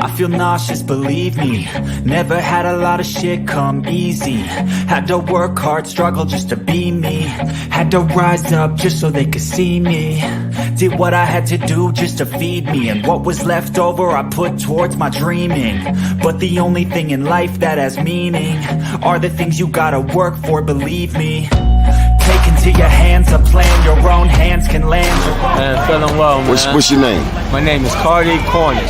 I feel nauseous, believe me. Never had a lot of shit come easy. Had to work hard, struggle just to be me. Had to rise up just so they could see me. Did what I had to do just to feed me. And what was left over I put towards my dreaming. But the only thing in life that has meaning are the things you gotta work for, believe me. Take into your hands a plan your own hands can land. Man, feeling well, man. What's your name? My name is Cardi Cornish.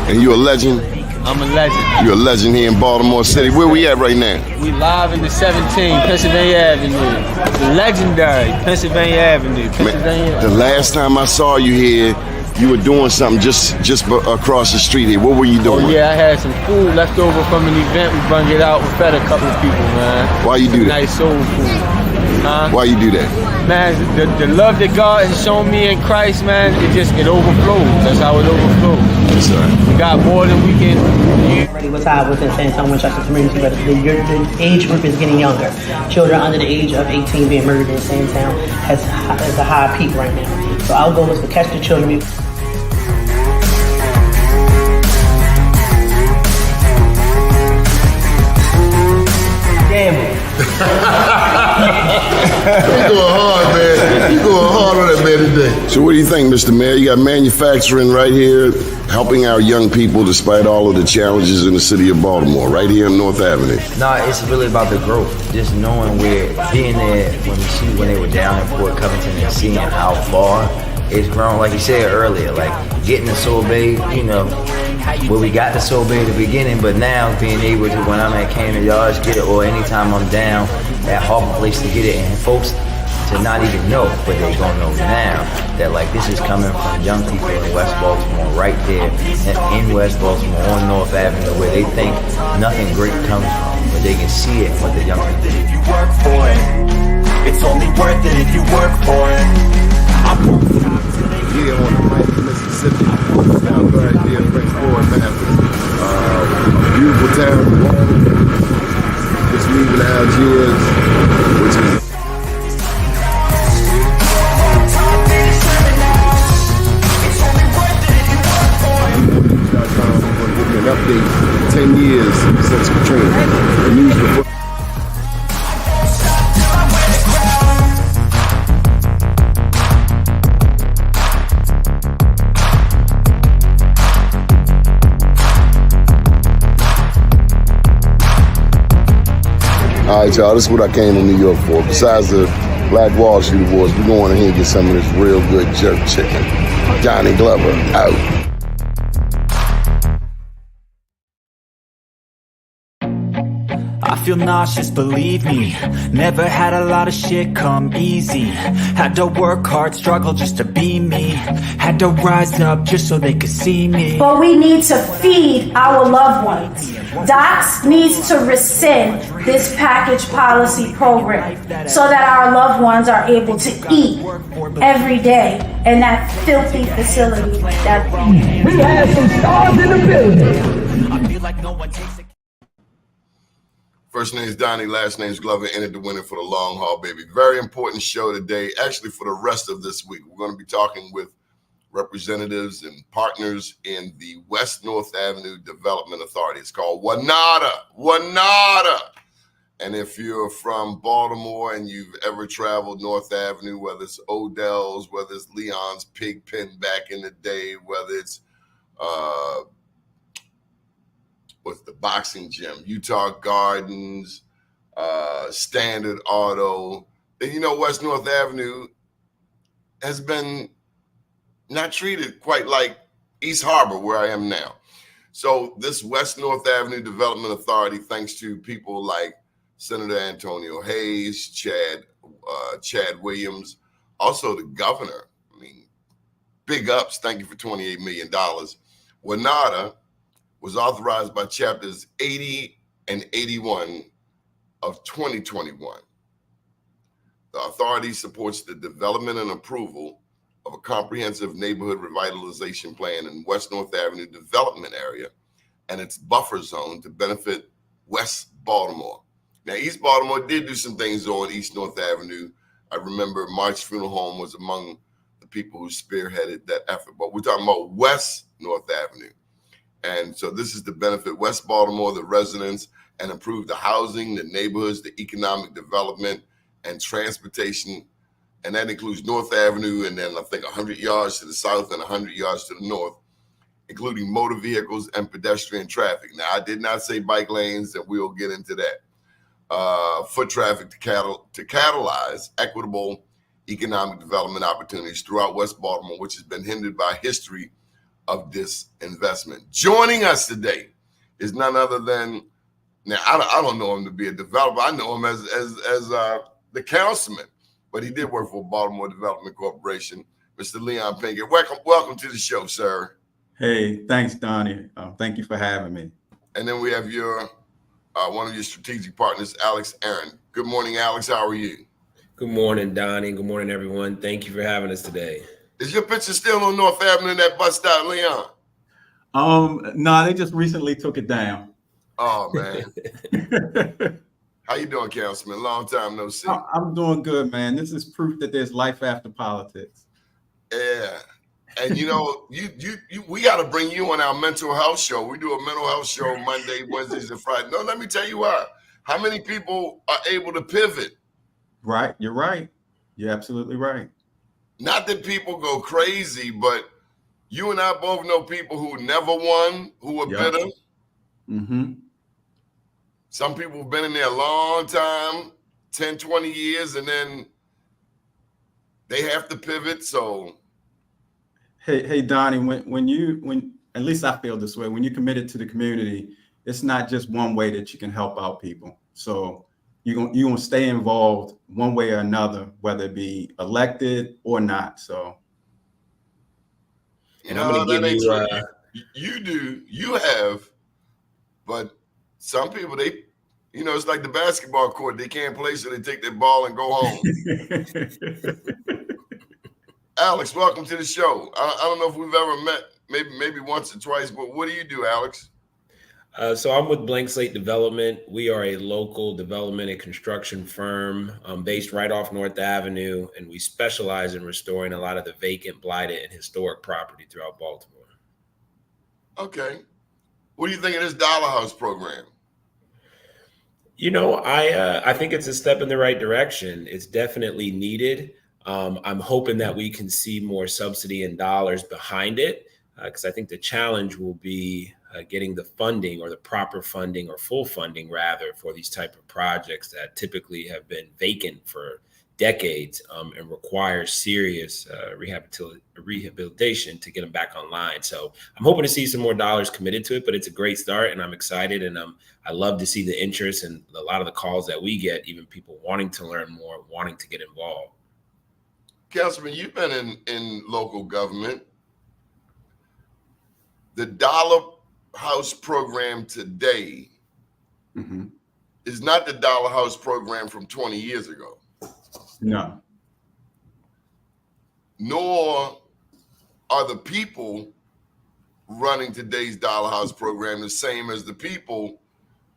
And you a legend? I'm a legend. You're a legend here in Baltimore City. Where we at right now? We live in the 17 Pennsylvania Avenue. The legendary Pennsylvania Avenue. Man, the last time I saw you here, you were doing something just across the street here. What were you doing? Oh yeah, I had some food left over from an event. We brung it out. We fed a couple of people, man. Why you do that? Nice soul food. Huh? Why you do that? Man, the love that God has shown me in Christ, man, it overflows. That's how it overflows. Yes, sir. We got more than we can. Already was high within San Antonio Winchester community, but the age group is getting younger. Children under the age of 18 being murdered in San Antonio has a high peak right now. So our goal is to catch the children. You going hard, man. You going hard on that man today. So what do you think, Mr. Mayor? You got manufacturing right here, helping our young people despite all of the challenges in the city of Baltimore, right here on North Avenue. No, it's really about the growth. Just knowing being there when they were down in Fort Covington and seeing how far it's grown. Like you said earlier, like getting the Sorbet, where we got the Sorbet at the beginning, but now being able to, when I'm at Camden Yards, get it, or anytime I'm down at Holman Place to get it, and folks to not even know, but they gonna know now that like this is coming from young people in West Baltimore, right there in West Baltimore on North Avenue, where they think nothing great comes from, but they can see it with the young people. If you work for it, it's only worth it if you work for it. Here on the Mighty Mississippi, down right there in Prince Floyd, beautiful town, just leaving Algiers, which is an update 10 years since Katrina. The news before. All right, y'all, this is what I came to New York for. Besides the Black Wall Street Awards, we're going in here and get some of this real good jerk chicken. Johnny Glover, out. I feel nauseous, believe me. Never had a lot of shit come easy. Had to work hard, struggle just to be me. Had to rise up just so they could see me. But we need to feed our loved ones. DOCS needs to rescind this package policy program so that our loved ones are able to eat every day in that filthy facility. We have some stars in the building. I feel like no one takes it. First name's Doni, last name's Glover, entered the winner for the long haul, baby. Very important show today, actually for the rest of this week. We're going to be talking with representatives and partners in the West North Avenue Development Authority. It's called WNADA. And if you're from Baltimore and you've ever traveled North Avenue, whether it's Odell's, whether it's Leon's Pig Pen back in the day, whether it's what's the boxing gym, Utah Gardens, Standard Auto, then West North Avenue has been not treated quite like East Harbor, where I am now. So this West North Avenue Development Authority, thanks to people like Senator Antonio Hayes, Chad Williams, also the governor. I mean, big ups. Thank you for $28 million. WNADA was authorized by chapters 80 and 81 of 2021. The authority supports the development and approval of a comprehensive neighborhood revitalization plan in West North Avenue development area and its buffer zone to benefit West Baltimore. Now, East Baltimore did do some things on East North Avenue. I remember March Funeral Home was among the people who spearheaded that effort, but we're talking about West North Avenue. And so this is to benefit West Baltimore, the residents, and improve the housing, the neighborhoods, the economic development, and transportation. And that includes North Avenue, and then I think 100 yards to the south and 100 yards to the north, including motor vehicles and pedestrian traffic. Now, I did not say bike lanes, and we'll get into that. Foot traffic to catalyze equitable economic development opportunities throughout West Baltimore, which has been hindered by history of disinvestment. Joining us today is none other than, now I don't know him to be a developer. I know him as the councilman, but he did work for Baltimore Development Corporation, Mr. Leon Pinkett. Welcome to the show, sir. Hey, thanks, Doni. Thank you for having me. And then we have your one of your strategic partners, Alex Aaron. Good morning, Alex. How are you? Good morning, Doni. Good morning, everyone. Thank you for having us today. Is your picture still on North Avenue in that bus stop, Leon? No, they just recently took it down. Oh, man. How you doing, Councilman? Long time no see. I'm doing good, man. This is proof that there's life after politics. Yeah. And, you know, we got to bring you on our mental health show. We do a mental health show Monday, Wednesdays, and Friday. No, let me tell you why. How many people are able to pivot? Right. You're right. You're absolutely right. Not that people go crazy, but you and I both know people who never won, who were bitter. Mm-hmm. Some people have been in there a long time, 10, 20 years, and then they have to pivot. So, hey, Doni, when at least I feel this way, when you're committed to the community, it's not just one way that you can help out people. So you're gonna stay involved one way or another, whether it be elected or not. So, and I'm gonna give you you have, but some people, they, you know, it's like the basketball court. They can't play, so they take their ball and go home. Alex, welcome to the show. I don't know if we've ever met, maybe once or twice, but what do you do, Alex? So I'm with Blank Slate Development. We are a local development and construction firm based right off North Avenue, and we specialize in restoring a lot of the vacant, blighted, and historic property throughout Baltimore. Okay. What do you think of this Dollar House program? You know, I think it's a step in the right direction. It's definitely needed. I'm hoping that we can see more subsidy and dollars behind it, because I think the challenge will be getting the funding, or the proper funding, or full funding rather, for these type of projects that typically have been vacant for decades and require serious rehabilitation to get them back online. So I'm hoping to see some more dollars committed to it, but it's a great start, and I'm excited, and I love to see the interest and a lot of the calls that we get, even people wanting to learn more, wanting to get involved. Councilman, you've been in local government. The Dollar House program today is not the Dollar House program from 20 years ago. No. Nor are the people running today's Dollar House program the same as the people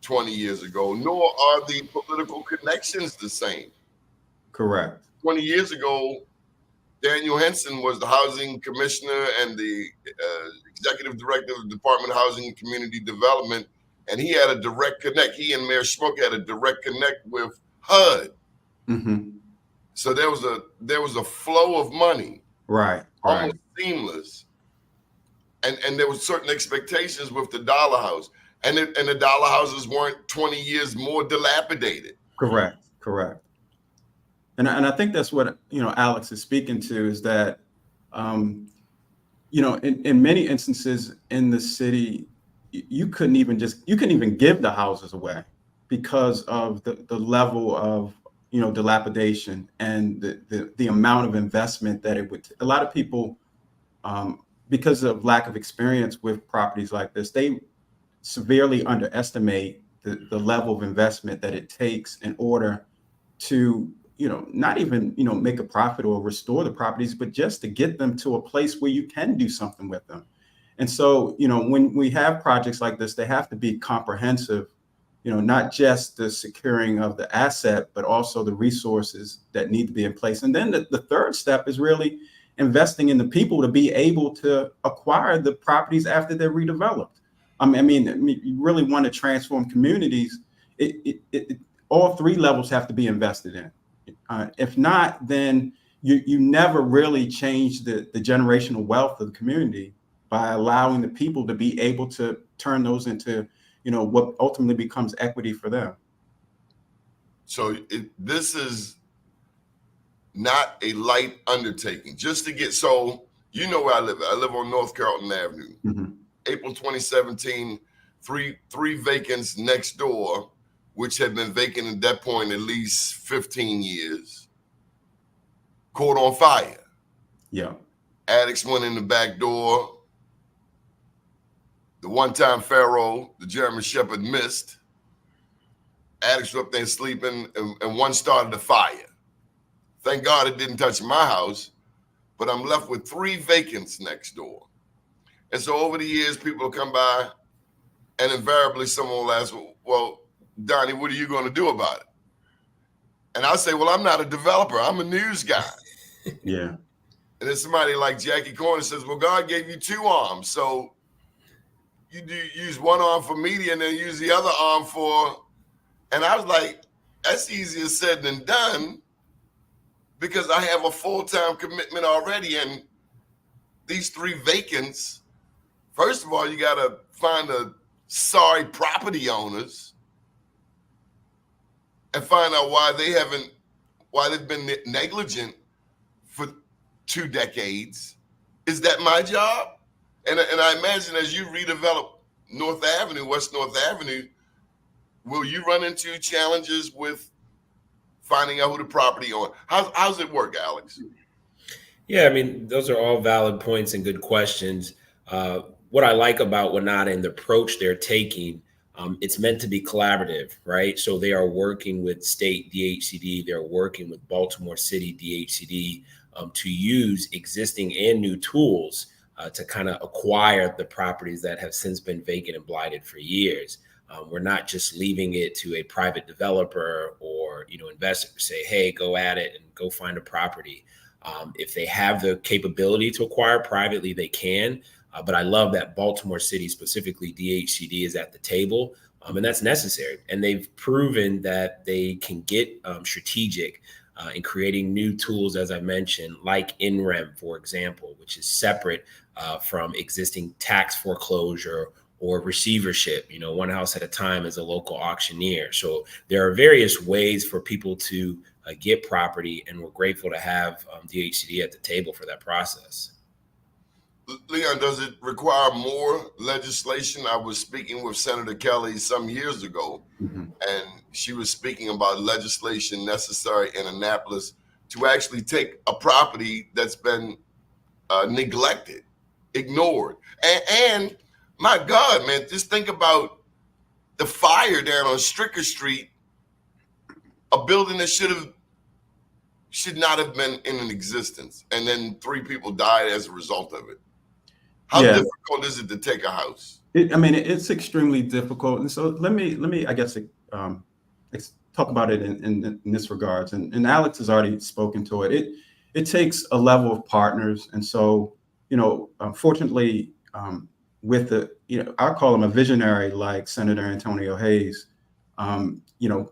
20 years ago, nor are the political connections the same. Correct. 20 years ago, Daniel Henson was the housing commissioner and the executive director of the Department of Housing and Community Development, and he had a direct connect. He and Mayor Schmuck had a direct connect with HUD. Mm-hmm. So there was a flow of money, right, almost seamless, and there was certain expectations with the Dollar House, and the Dollar Houses weren't 20 years more dilapidated. Correct. And I think that's what, you know, Alex is speaking to, is that, you know, in many instances in the city, you couldn't even give the houses away because of the level of, you know, dilapidation and the amount of investment that it would. A lot of people, because of lack of experience with properties like this, they severely underestimate the level of investment that it takes in order to, you know, not even, you know, make a profit or restore the properties, but just to get them to a place where you can do something with them. And so, you know, when we have projects like this, they have to be comprehensive, you know, not just the securing of the asset, but also the resources that need to be in place. And then the third step is really investing in the people to be able to acquire the properties after they're redeveloped. I mean, you really want to transform communities. All three levels have to be invested in. If not, then you never really change the generational wealth of the community by allowing the people to be able to turn those into, what ultimately becomes equity for them. So this is not a light undertaking. Just to get, so you know where I live. I live on North Carrollton Avenue. Mm-hmm. April 2017, three vacants next door, which had been vacant at that point at least 15 years, caught on fire. Yeah. Addicts went in the back door. The one-time Pharaoh, the German Shepherd, missed. Addicts were up there sleeping, and one started a fire. Thank God it didn't touch my house, but I'm left with 3 vacants next door. And so over the years, people will come by, and invariably someone will ask, well, Donnie, what are you going to do about it? And I say, well, I'm not a developer. I'm a news guy. Yeah. And then somebody like Jackie Corner says, well, God gave you 2 arms. So you do use one arm for media and then use the other arm for, and I was like, that's easier said than done, because I have a full-time commitment already. And these 3 vacants, first of all, you got to find the sorry property owners and find out why they've been negligent for 2 decades. Is that my job? And I imagine as you redevelop North Avenue, West North Avenue, will you run into challenges with finding out who the property owner? How's it work, Alex? Yeah, I mean, those are all valid points and good questions. What I like about WNADA and the approach they're taking, it's meant to be collaborative, right? So they are working with state DHCD, they're working with Baltimore City DHCD to use existing and new tools to kind of acquire the properties that have since been vacant and blighted for years. We're not just leaving it to a private developer or investor to say, hey, go at it and go find a property. If they have the capability to acquire privately, they can. But I love that Baltimore City, specifically DHCD, is at the table, and that's necessary. And they've proven that they can get strategic in creating new tools, as I mentioned, like NREM, for example, which is separate from existing tax foreclosure or receivership, one house at a time as a local auctioneer. So there are various ways for people to get property, and we're grateful to have DHCD at the table for that process. Leon, does it require more legislation? I was speaking with Senator Kelly some years ago, and she was speaking about legislation necessary in Annapolis to actually take a property that's been neglected, ignored. And my God, man, just think about the fire down on Stricker Street, a building that should not have been in existence. And then 3 people died as a result of it. How difficult is it to take a house? It's extremely difficult. And so let me I guess, talk about it in this regards. And Alex has already spoken to it. It takes a level of partners. And so, fortunately, with I call him a visionary like Senator Antonio Hayes,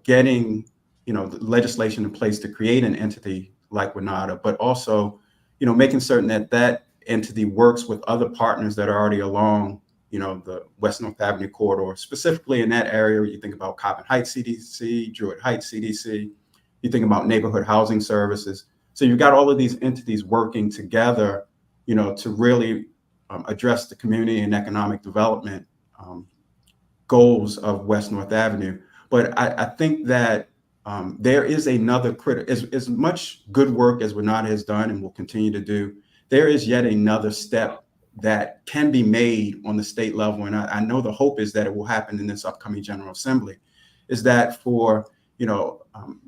getting, the legislation in place to create an entity like WNADA, but also, making certain that entity works with other partners that are already along, the West North Avenue corridor, specifically in that area. You think about Coppin Heights CDC, Druid Heights CDC, you think about neighborhood housing services. So you've got all of these entities working together, to really address the community and economic development goals of West North Avenue. But I think that there is another as much good work as WNADA has done and will continue to do. There is yet another step that can be made on the state level. And I know the hope is that it will happen in this upcoming General Assembly, is that for,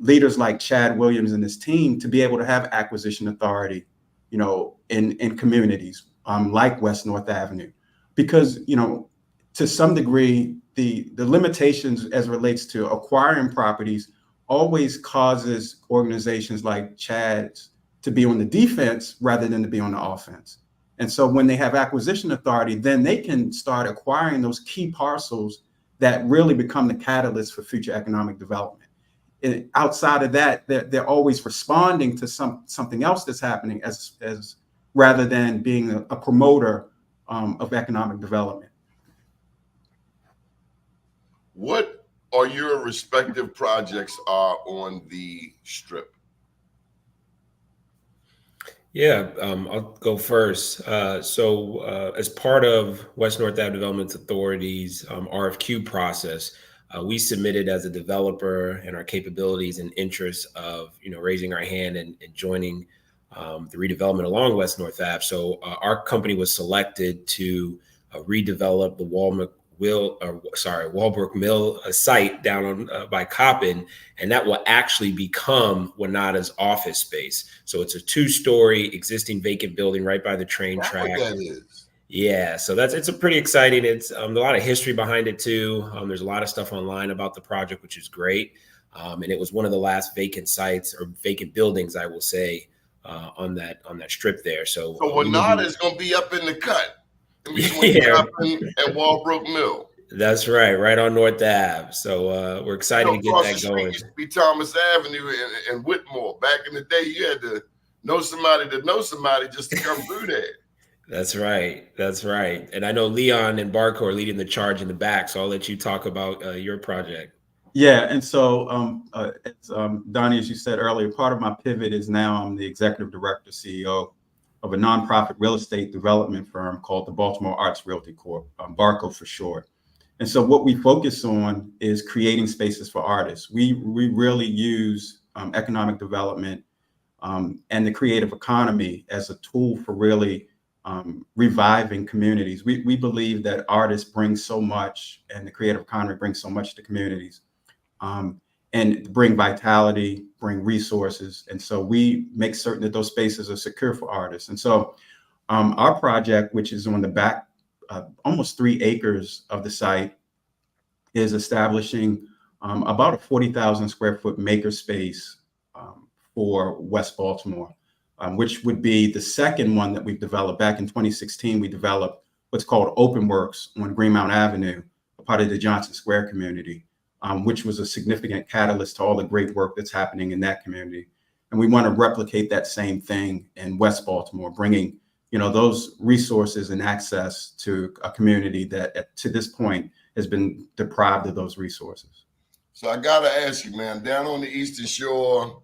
leaders like Chad Williams and his team to be able to have acquisition authority, in communities like West North Avenue, because, to some degree, the limitations as it relates to acquiring properties always causes organizations like Chad's to be on the defense rather than to be on the offense. And so when they have acquisition authority, then they can start acquiring those key parcels that really become the catalyst for future economic development. And outside of that, they're always responding to something else that's happening as rather than being a promoter of economic development. What are your respective projects are on the Strip? Yeah, I'll go first. So as part of West North Ave Development Authority's RFQ process, we submitted as a developer and our capabilities and interests of, raising our hand and joining the redevelopment along West North Ave. So our company was selected to redevelop the Walbrook Mill site down on by Coppin, and that will actually become WNADA's office space. So it's a 2-story existing vacant building right by the train track. What that is. Yeah, so it's a pretty exciting. It's a lot of history behind it too. There's a lot of stuff online about the project, which is great. And it was one of the last vacant sites or vacant buildings, I will say, on that strip there. So WNADA is going to be up in the cut. At Walbrook Mill. That's right on North Ave. So we're excited to get that going. Used to be Thomas Avenue and Whitmore. Back in the day, you had to know somebody just to come through there. That's right. And I know Leon and BARCO are leading the charge in the back, so I'll let you talk about your project. Yeah, and so Doni, as you said earlier, part of my pivot is now I'm the executive director, CEO of a nonprofit real estate development firm called the Baltimore Arts Realty Corp, BARCO for short. And so what we focus on is creating spaces for artists. We really use economic development and the creative economy as a tool for really reviving communities. We believe that artists bring so much and the creative economy brings so much to communities and bring vitality, bring resources. And so we make certain that those spaces are secure for artists. And so our project, which is on the back, almost 3 acres of the site, is establishing about a 40,000 square foot makerspace for West Baltimore, which would be the second one that we've developed. Back in 2016, we developed what's called Open Works on Greenmount Avenue, a part of the Johnson Square community, which was a significant catalyst to all the great work that's happening in that community. And we want to replicate that same thing in West Baltimore, bringing those resources and access to a community that to this point has been deprived of those resources. So I got to ask you, man, down on the Eastern Shore,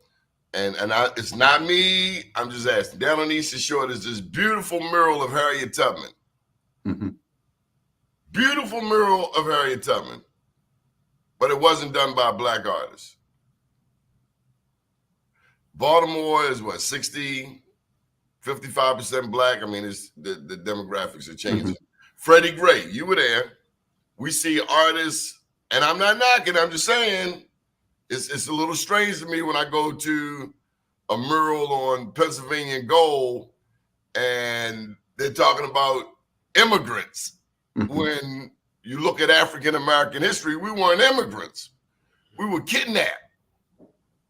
and it's not me, I'm just asking, down on the Eastern Shore, there's this beautiful mural of Harriet Tubman. Mm-hmm. Beautiful mural of Harriet Tubman, but it wasn't done by a Black artist. Baltimore is what, 55% Black? I mean, it's the demographics are changing. Mm-hmm. Freddie Gray, you were there. We see artists, and I'm not knocking, I'm just saying, it's a little strange to me when I go to a mural on Pennsylvania Gold and they're talking about immigrants. Mm-hmm. When you look at African-American history, we weren't immigrants. We were kidnapped.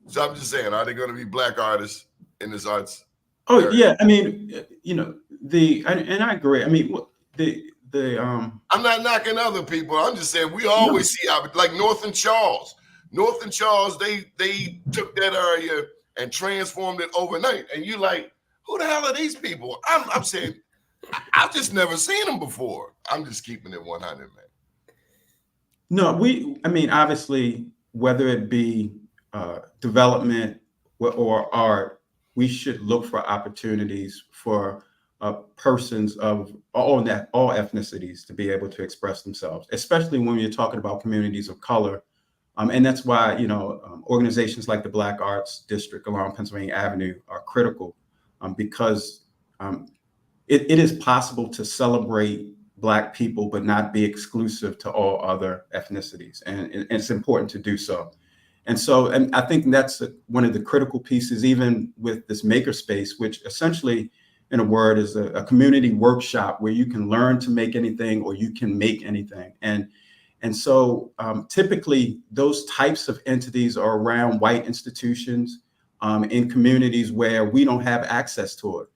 So I'm just saying, are there going to be Black artists in this arts? Oh, area? Yeah. I mean, and I agree. I mean, I'm not knocking other people. I'm just saying we always see like North and Charles. North and Charles, they took that area and transformed it overnight. And you like, who the hell are these people? I'm saying, I've just never seen them before. I'm just keeping it 100, man. No, obviously, whether it be development or art, we should look for opportunities for persons of all ethnicities to be able to express themselves, especially when you're talking about communities of color. And that's why, organizations like the Black Arts District along Pennsylvania Avenue are critical because it is possible to celebrate Black people, but not be exclusive to all other ethnicities. And it's important to do so. And I think that's one of the critical pieces, even with this makerspace, which essentially, in a word, is a community workshop where you can learn to make anything or you can make anything. And so typically those types of entities are around white institutions in communities where we don't have access to it.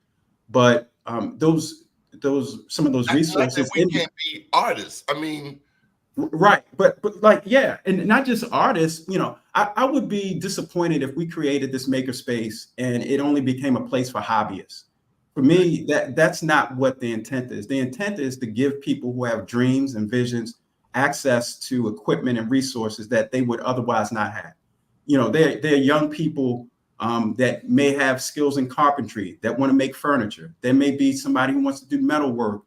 But those some of those Not resources. that we can't be artists. I mean, right, but like, yeah, and not just artists. I would be disappointed if we created this makerspace and it only became a place for hobbyists. For me, that's not what the intent is. The intent is to give people who have dreams and visions access to equipment and resources that they would otherwise not have. They're young people that may have skills in carpentry, that want to make furniture. There may be somebody who wants to do metal work,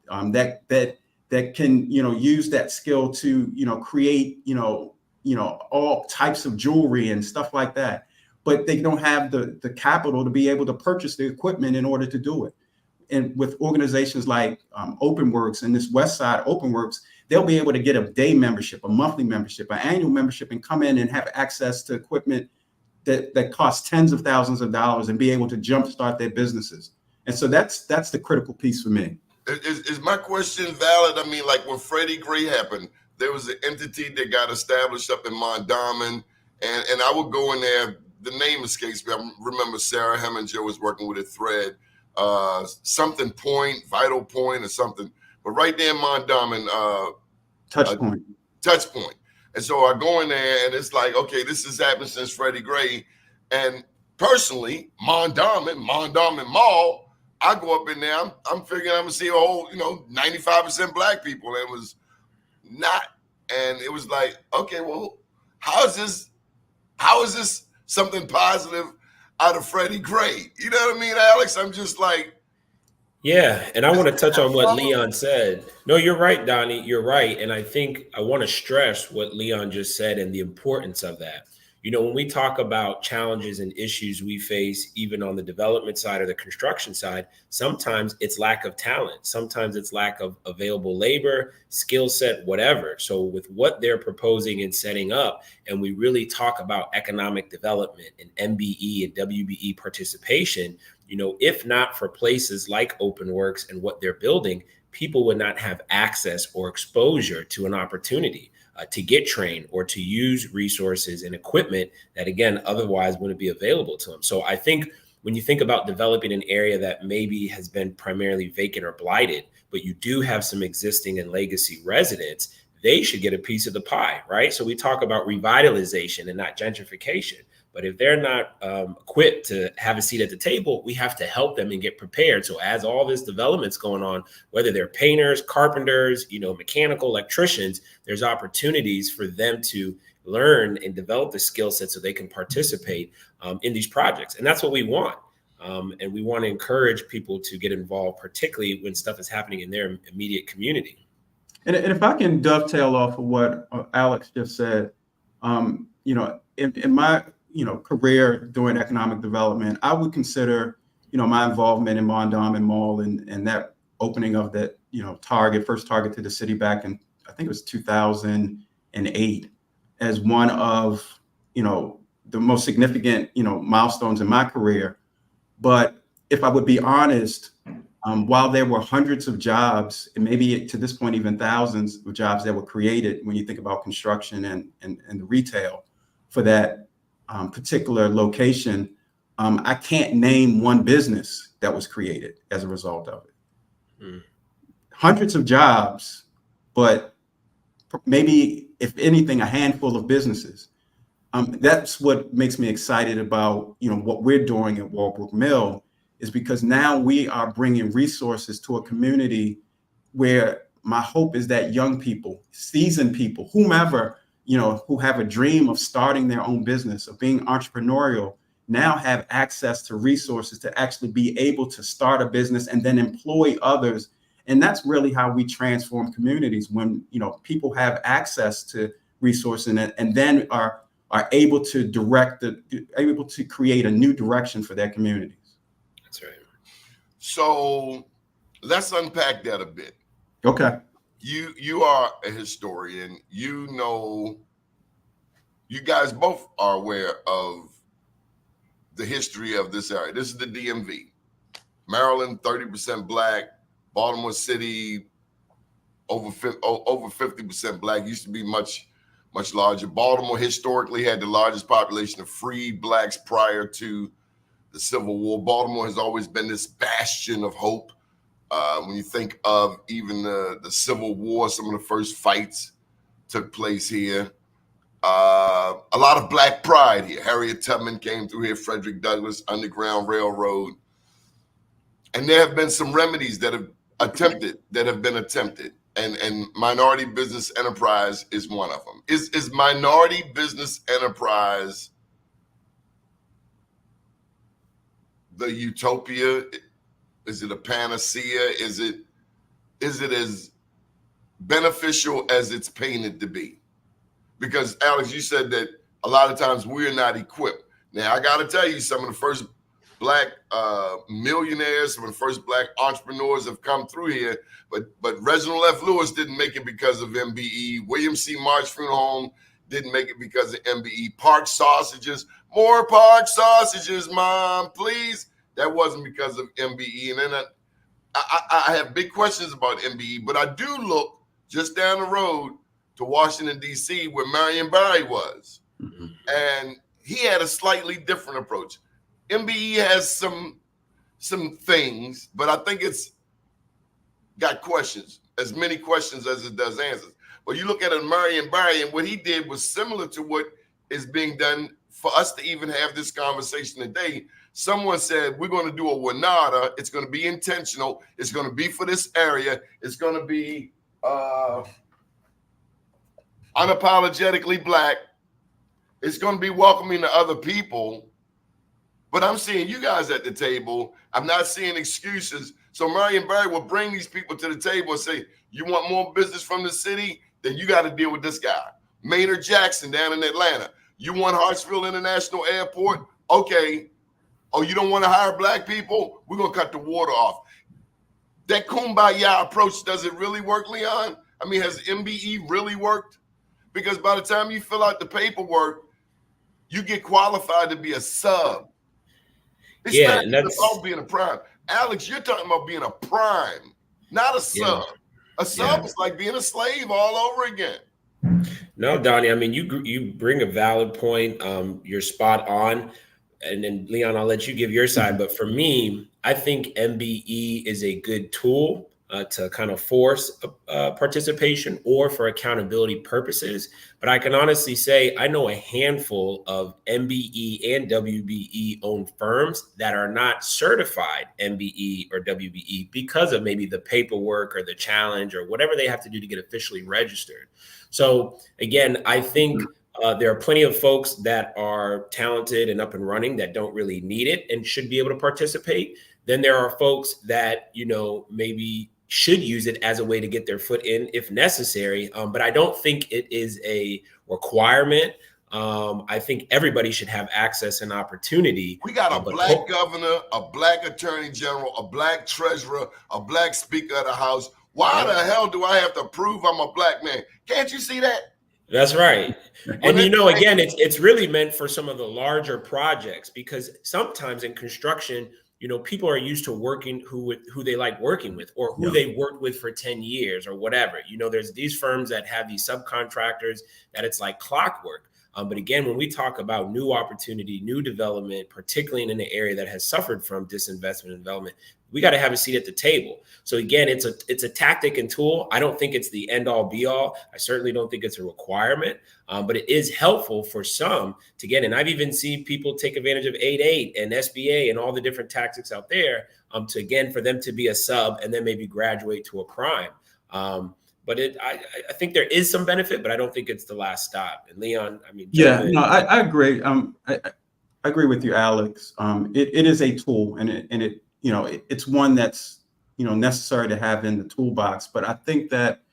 that can, use that skill to, create, all types of jewelry and stuff like that. But they don't have the capital to be able to purchase the equipment in order to do it. And with organizations like OpenWorks and this West Side OpenWorks, they'll be able to get a day membership, a monthly membership, an annual membership, and come in and have access to equipment that costs tens of thousands of dollars and be able to jumpstart their businesses. And so that's the critical piece for me. Is my question valid? I mean, like when Freddie Gray happened, there was an entity that got established up in Mondawmin, and I would go in there. The name escapes me. I remember Sarah Heminger was working with a thread, something point, Vital Point, or something. But right there in Mondawmin, Touch Point. And so I go in there, and it's like, okay, this has happened since Freddie Gray. And personally, Mondawmin Mall, I go up in there, I'm figuring I'm gonna see a whole, 95% black people. And it was not. And it was like, okay, well, how is this something positive out of Freddie Gray? You know what I mean, Alex? I'm just like, yeah, and I want to touch on what Leon said. No, you're right, Doni. You're right. And I think I want to stress what Leon just said and the importance of that. When we talk about challenges and issues we face, even on the development side or the construction side, sometimes it's lack of talent. Sometimes it's lack of available labor, skill set, whatever. So with what they're proposing and setting up, and we really talk about economic development and MBE and WBE participation, if not for places like OpenWorks and what they're building, people would not have access or exposure to an opportunity to get trained or to use resources and equipment that, again, otherwise wouldn't be available to them. So I think when you think about developing an area that maybe has been primarily vacant or blighted, but you do have some existing and legacy residents, they should get a piece of the pie, right? So we talk about revitalization and not gentrification. But if they're not equipped to have a seat at the table, we have to help them and get prepared. So as all this development's going on, whether they're painters, carpenters, mechanical electricians, there's opportunities for them to learn and develop the skill set so they can participate in these projects. And that's what we want. And we want to encourage people to get involved, particularly when stuff is happening in their immediate community. And if I can dovetail off of what Alex just said, in my career doing economic development, I would consider, my involvement in Mondawmin Mall and that opening of that, first Target to the city back in, I think it was 2008, as one of, the most significant, milestones in my career. But if I would be honest, while there were hundreds of jobs, and maybe to this point, even thousands of jobs that were created when you think about construction and the retail for that particular location, I can't name one business that was created as a result of it. Hundreds of jobs, but maybe, if anything, a handful of businesses. That's what makes me excited about what we're doing at Walbrook Mill, is because now we are bringing resources to a community where my hope is that young people, seasoned people, whomever, who have a dream of starting their own business, of being entrepreneurial, now have access to resources to actually be able to start a business and then employ others. And that's really how we transform communities, when people have access to resources and then are able to able to create a new direction for their communities. That's right. So let's unpack that a bit. Okay. You are a historian. You guys both are aware of the history of this area. This is the DMV. Maryland, 30% black. Baltimore City, over 50% black. Used to be much larger. Baltimore historically had the largest population of free blacks prior to the Civil War. Baltimore has always been this bastion of hope When you think of even the Civil War, some of the first fights took place here. A lot of Black pride here. Harriet Tubman came through here, Frederick Douglass, Underground Railroad. And there have been some remedies that have been attempted. And minority business enterprise is one of them. Is minority business enterprise the utopia? Is it a panacea? Is it as beneficial as it's painted to be? Because Alex, you said that a lot of times we're not equipped. Now I got to tell you, some of the first Black millionaires, some of the first Black entrepreneurs have come through here, but Reginald F. Lewis didn't make it because of MBE. William C. March Funeral Home didn't make it because of MBE. Park sausages, more Park sausages, Mom, please. That wasn't because of MBE. And then I have big questions about MBE, but I do look just down the road to Washington, D.C., where Marion Barry was. Mm-hmm. And he had a slightly different approach. MBE has some things, but I think it's got questions, as many questions as it does answers. But you look at Marion Barry, and what he did was similar to what is being done for us to even have this conversation today. Someone said, we're going to do a WNADA. It's going to be intentional. It's going to be for this area. It's going to be unapologetically Black. It's going to be welcoming to other people. But I'm seeing you guys at the table. I'm not seeing excuses. So Marion Barry will bring these people to the table and say, you want more business from the city? Then you got to deal with this guy. Maynard Jackson down in Atlanta. You want Hartsfield International Airport? Okay. Oh, you don't want to hire Black people? We're going to cut the water off. That kumbaya approach, does it really work, Leon? I mean, has MBE really worked? Because by the time you fill out the paperwork, you get qualified to be a sub. It's not even about being a prime. Alex, you're talking about being a prime, not a sub. A sub is like being a slave all over again. No, Donnie, I mean, you bring a valid point. You're spot on. And then, Leon, I'll let you give your side. But for me, I think MBE is a good tool to kind of force participation or for accountability purposes. But I can honestly say I know a handful of MBE and WBE owned firms that are not certified MBE or WBE because of maybe the paperwork or the challenge or whatever they have to do to get officially registered. So again, I think there are plenty of folks that are talented and up and running that don't really need it and should be able to participate. Then there are folks that, maybe should use it as a way to get their foot in if necessary. But I don't think it is a requirement. I think everybody should have access and opportunity. We got a Black governor, a Black attorney general, a Black treasurer, a Black speaker of the House. Why the hell do I have to prove I'm a Black man? Can't you see that? That's right. And again, it's really meant for some of the larger projects, because sometimes in construction, people are used to working who they like working with or who they worked with for 10 years or whatever. There's these firms that have these subcontractors that it's like clockwork. But again, when we talk about new opportunity, new development, particularly in an area that has suffered from disinvestment and development, we got to have a seat at the table. So again, it's a tactic and tool. I don't think it's the end all be all. I certainly don't think it's a requirement, but it is helpful for some to get in. I've even seen people take advantage of 8.8 and SBA and all the different tactics out there for them to be a sub and then maybe graduate to a prime. But I think there is some benefit, but I don't think it's the last stop. And Leon, I mean, I agree. I agree with you, Alex. It is a tool, and it's one that's necessary to have in the toolbox. But I think that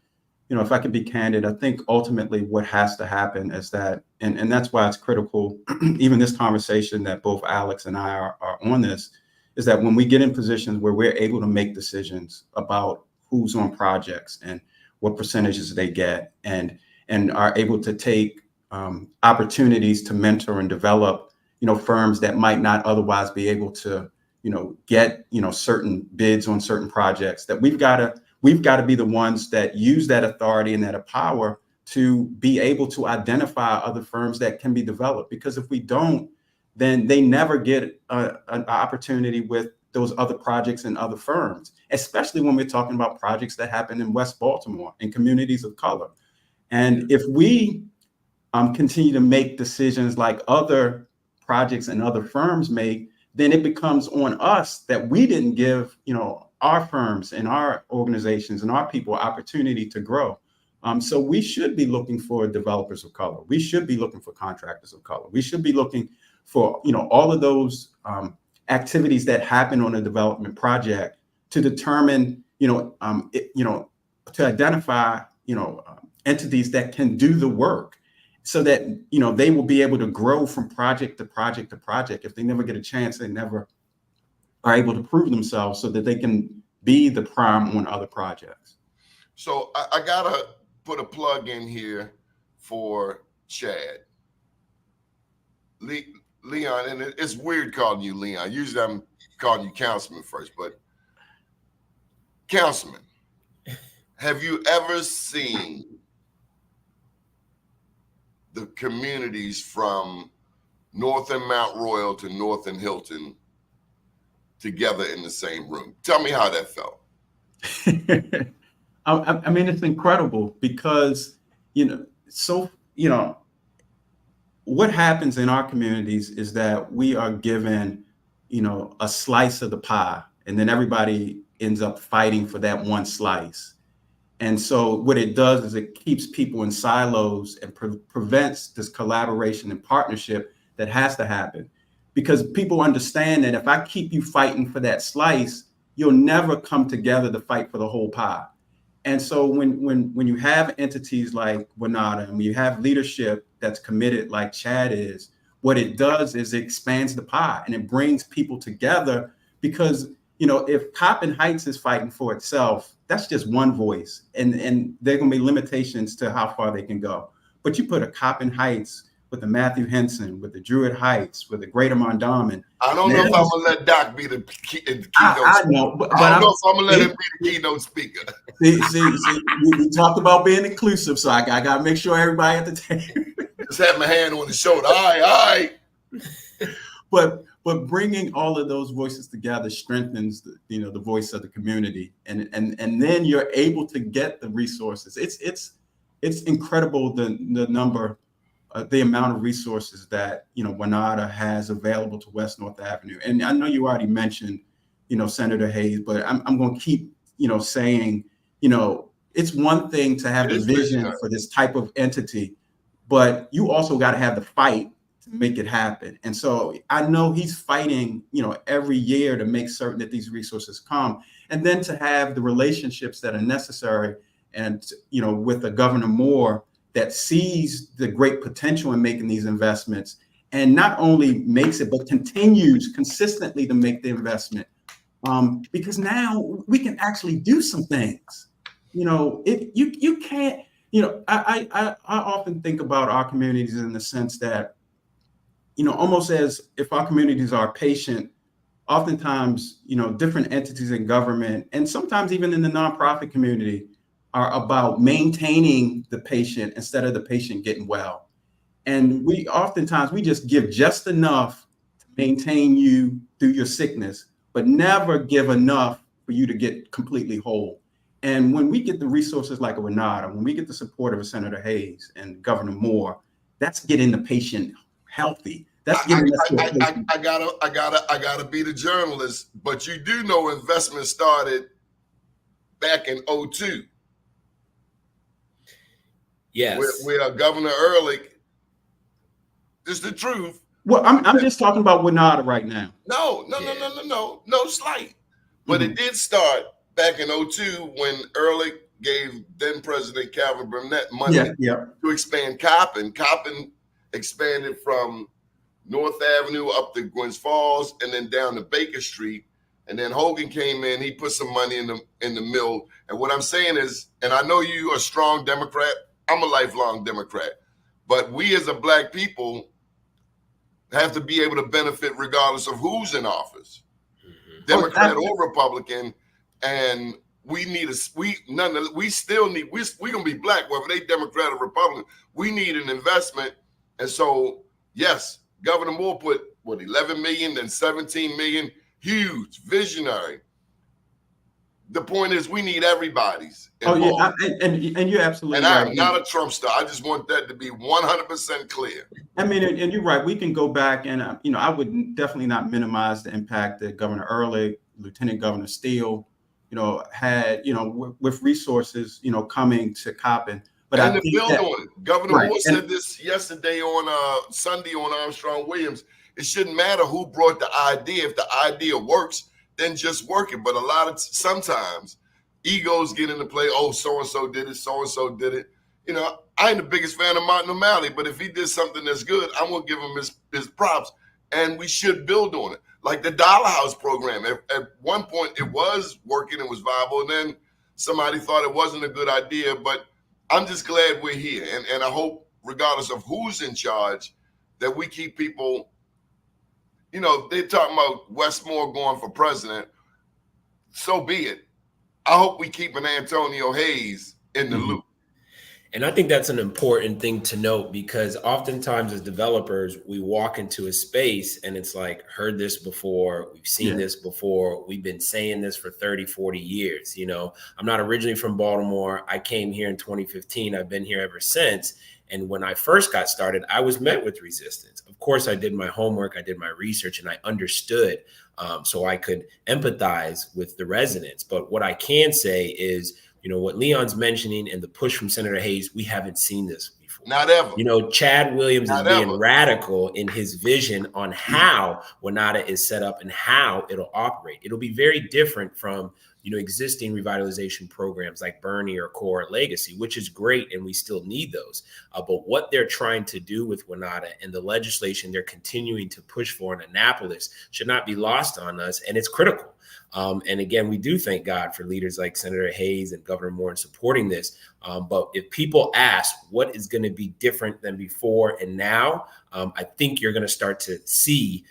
if I could be candid, I think ultimately what has to happen is that, and that's why it's critical, even this conversation that both Alex and I are on this, is that when we get in positions where we're able to make decisions about who's on projects and what percentages they get, and are able to take opportunities to mentor and develop, firms that might not otherwise be able to, get, certain bids on certain projects, that we've got to be the ones that use that authority and that power to be able to identify other firms that can be developed. Because if we don't, then they never get an opportunity with those other projects and other firms, especially when we're talking about projects that happen in West Baltimore and communities of color. And if we continue to make decisions like other projects and other firms make, then it becomes on us that we didn't give, our firms and our organizations and our people opportunity to grow. So we should be looking for developers of color. We should be looking for contractors of color. We should be looking for, all of those activities that happen on a development project to determine, to identify, entities that can do the work so that, they will be able to grow from project to project to project. If they never get a chance, they never are able to prove themselves so that they can be the prime on other projects. So I gotta put a plug in here for Chad. Leon, and it's weird calling you Leon. Usually I'm calling you Councilman first, but Councilman, have you ever seen the communities from North and Mount Royal to North and Hilton together in the same room? Tell me how that felt. I mean, it's incredible because, what happens in our communities is that we are given, a slice of the pie, and then everybody ends up fighting for that one slice. And so what it does is it keeps people in silos and prevents this collaboration and partnership that has to happen, because people understand that if I keep you fighting for that slice, you'll never come together to fight for the whole pie. And so when you have entities like WNADA and when you have leadership that's committed like Chad is, what it does is it expands the pie and it brings people together, because if Coppin Heights is fighting for itself, that's just one voice, and there are going to be limitations to how far they can go. But you put a Coppin Heights with the Matthew Henson, with the Druid Heights, with the Greater Mondawmin. I don't know if I'm gonna let Doc be the keynote. I know, but I don't know if I'm gonna let him be the keynote speaker. See, we talked about being inclusive, so I got to make sure everybody at the table. Just have my hand on the shoulder. All right. But bringing all of those voices together strengthens the voice of the community, and then you're able to get the resources. It's incredible the number, the amount of resources that WNADA has available to West North Avenue. And I know you already mentioned Senator Hayes, but I'm going to keep saying it's one thing to have the vision for this type of entity, but you also got to have the fight to make it happen. And so I know he's fighting, every year to make certain that these resources come, and then to have the relationships that are necessary. And, with the Governor Moore that sees the great potential in making these investments, and not only makes it, but continues consistently to make the investment. Because now we can actually do some things. You can't, I often think about our communities in the sense that, almost as if our communities are patient, oftentimes, different entities in government, and sometimes even in the nonprofit community, are about maintaining the patient instead of the patient getting well. And we just give just enough to maintain you through your sickness, but never give enough for you to get completely whole. And when we get the resources like a WNADA, when we get the support of a Senator Hayes and Governor Moore, that's getting the patient healthy. That's getting I gotta be the journalist, but you do know investment started back in 2002. Yes. Where Governor Ehrlich, this is the truth. Well, I'm just talking about WNADA right now. No slight. But it did start back in 2002 when Ehrlich gave then President Calvin Burnett money to expand Coppin. Coppin expanded from North Avenue up to Gwynns Falls and then down to Baker Street. And then Hogan came in, he put some money in the mill. And what I'm saying is, and I know you are a strong Democrat, I'm a lifelong Democrat, but we as a Black people have to be able to benefit regardless of who's in office, Democrat or Republican. And we're gonna be Black, whether they Democrat or Republican. We need an investment. And so, yes, Governor Moore put 11 million, then 17 million. huge, visionary. The point is, we need everybody's involved. Oh yeah, and you're absolutely right. right. I'm not a Trumpster. I just want that to be 100% clear. I mean, and you're right. We can go back and I would definitely not minimize the impact that Governor Early, Lieutenant Governor Steele, had, with resources, coming to Coppin. But and to build on it. Governor Moore said this yesterday on Sunday on Armstrong Williams. It shouldn't matter who brought the idea. If the idea works, then just work it. But sometimes egos get into play. Oh, so-and-so did it. So-and-so did it. I ain't the biggest fan of Martin O'Malley, but if he did something that's good, I'm going to give him his props. And we should build on it. Like the Dollar House program. At one point, it was working. It was viable. And then somebody thought it wasn't a good idea. But I'm just glad we're here. And I hope, regardless of who's in charge, that we keep people, they're talking about Westmore going for president. So be it. I hope we keep an Antonio Hayes in the loop. And I think that's an important thing to note, because oftentimes as developers, we walk into a space and it's like, heard this before, we've seen this before, we've been saying this for 30, 40 years. I'm not originally from Baltimore. I came here in 2015. I've been here ever since. And when I first got started, I was met with resistance. Of course, I did my homework, I did my research, and I understood so I could empathize with the residents. But what I can say is, what Leon's mentioning and the push from Senator Hayes, we haven't seen this before. Not ever. Chad Williams is being radical in his vision on how WNADA is set up and how it'll operate. It'll be very different from existing revitalization programs like Bernie or Corp or Legacy, which is great, and we still need those. But what they're trying to do with WNADA and the legislation they're continuing to push for in Annapolis should not be lost on us, and it's critical. And again, we do thank God for leaders like Senator Hayes and Governor Moore in supporting this. But if people ask what is going to be different than before and now, I think you're going to start to see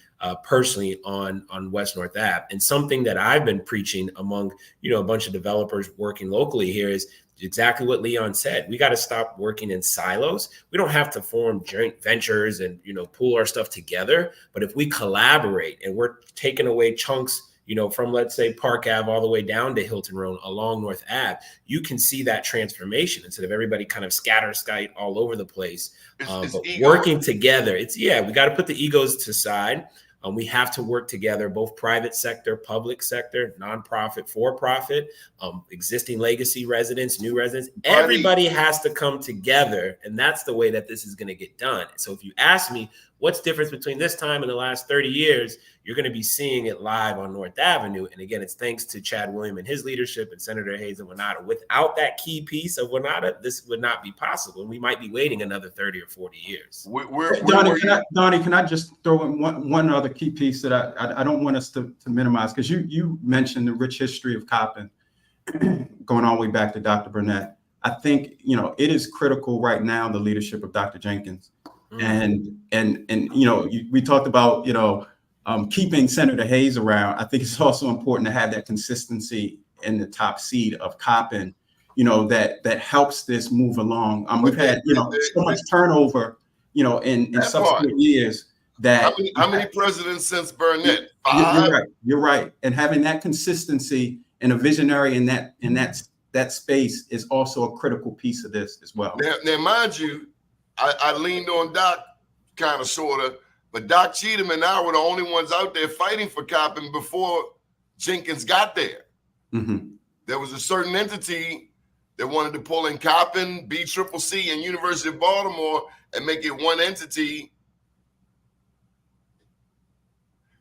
personally on West North Ave. And something that I've been preaching among, a bunch of developers working locally here is exactly what Leon said. We got to stop working in silos. We don't have to form joint ventures and, pool our stuff together. But if we collaborate and we're taking away chunks, from, let's say, Park Ave all the way down to Hilton Road along North Ave, you can see that transformation instead of everybody kind of scatterskite all over the place. But working together, we got to put the egos to side. We have to work together, both private sector, public sector, nonprofit, for-profit, existing legacy residents, new residents. Everybody has to come together, and that's the way that this is going to get done. So if you ask me what's the difference between this time and the last 30 years, you're going to be seeing it live on North Avenue. And again, it's thanks to Chad Williams and his leadership and Senator Hayes and WNADA. Without that key piece of WNADA, this would not be possible. And we might be waiting another 30 or 40 years. Doni, can I just throw in one other key piece that I don't want us to minimize? Because you mentioned the rich history of Coppin going all the way back to Dr. Burnett. I think, it is critical right now, the leadership of Dr. Jenkins. And we talked about, keeping Senator Hayes around. I think it's also important to have that consistency in the top seat of Coppin, that helps this move along. We've had, so much turnover, in subsequent years that. How many presidents since Burnett? You're right. And having that consistency and a visionary in that space is also a critical piece of this as well. Now mind you, I leaned on Doc, kind of, sort of, but Doc Cheatham and I were the only ones out there fighting for Coppin before Jenkins got there. Mm-hmm. There was a certain entity that wanted to pull in Coppin, BCCC, and University of Baltimore and make it one entity.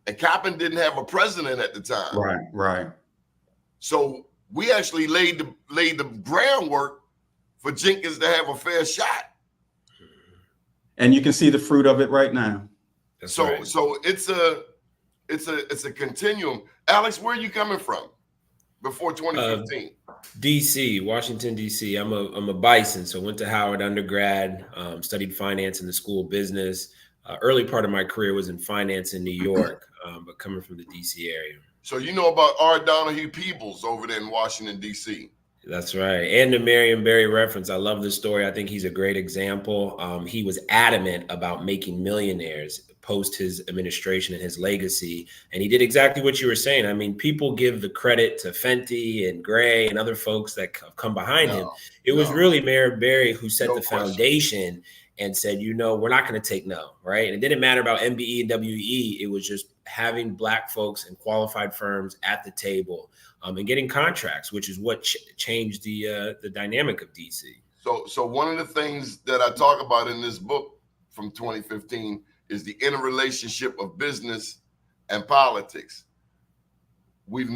And Coppin didn't have a president at the time. Right. So we actually laid the groundwork for Jenkins to have a fair shot. And you can see the fruit of it right now. So it's a continuum. Alex, where are you coming from before 2015? DC, Washington, DC. I'm a Bison, so went to Howard undergrad, studied finance in the School of Business. Early part of my career was in finance in New York, but coming from the DC area. So you know about R. Donahue Peebles over there in Washington, DC. That's right. And the Marion Barry reference. I love this story. I think he's a great example. He was adamant about making millionaires post his administration and his legacy. And he did exactly what you were saying. I mean, people give the credit to Fenty and Gray and other folks that have come behind him. It was really Mayor Berry who set the foundation and said, you know, we're not going to take no, right? And it didn't matter about MBE and WE. It was just having Black folks and qualified firms at the table and getting contracts, which is what changed the dynamic of DC. So one of the things that I talk about in this book from 2015 is the interrelationship of business and politics. We've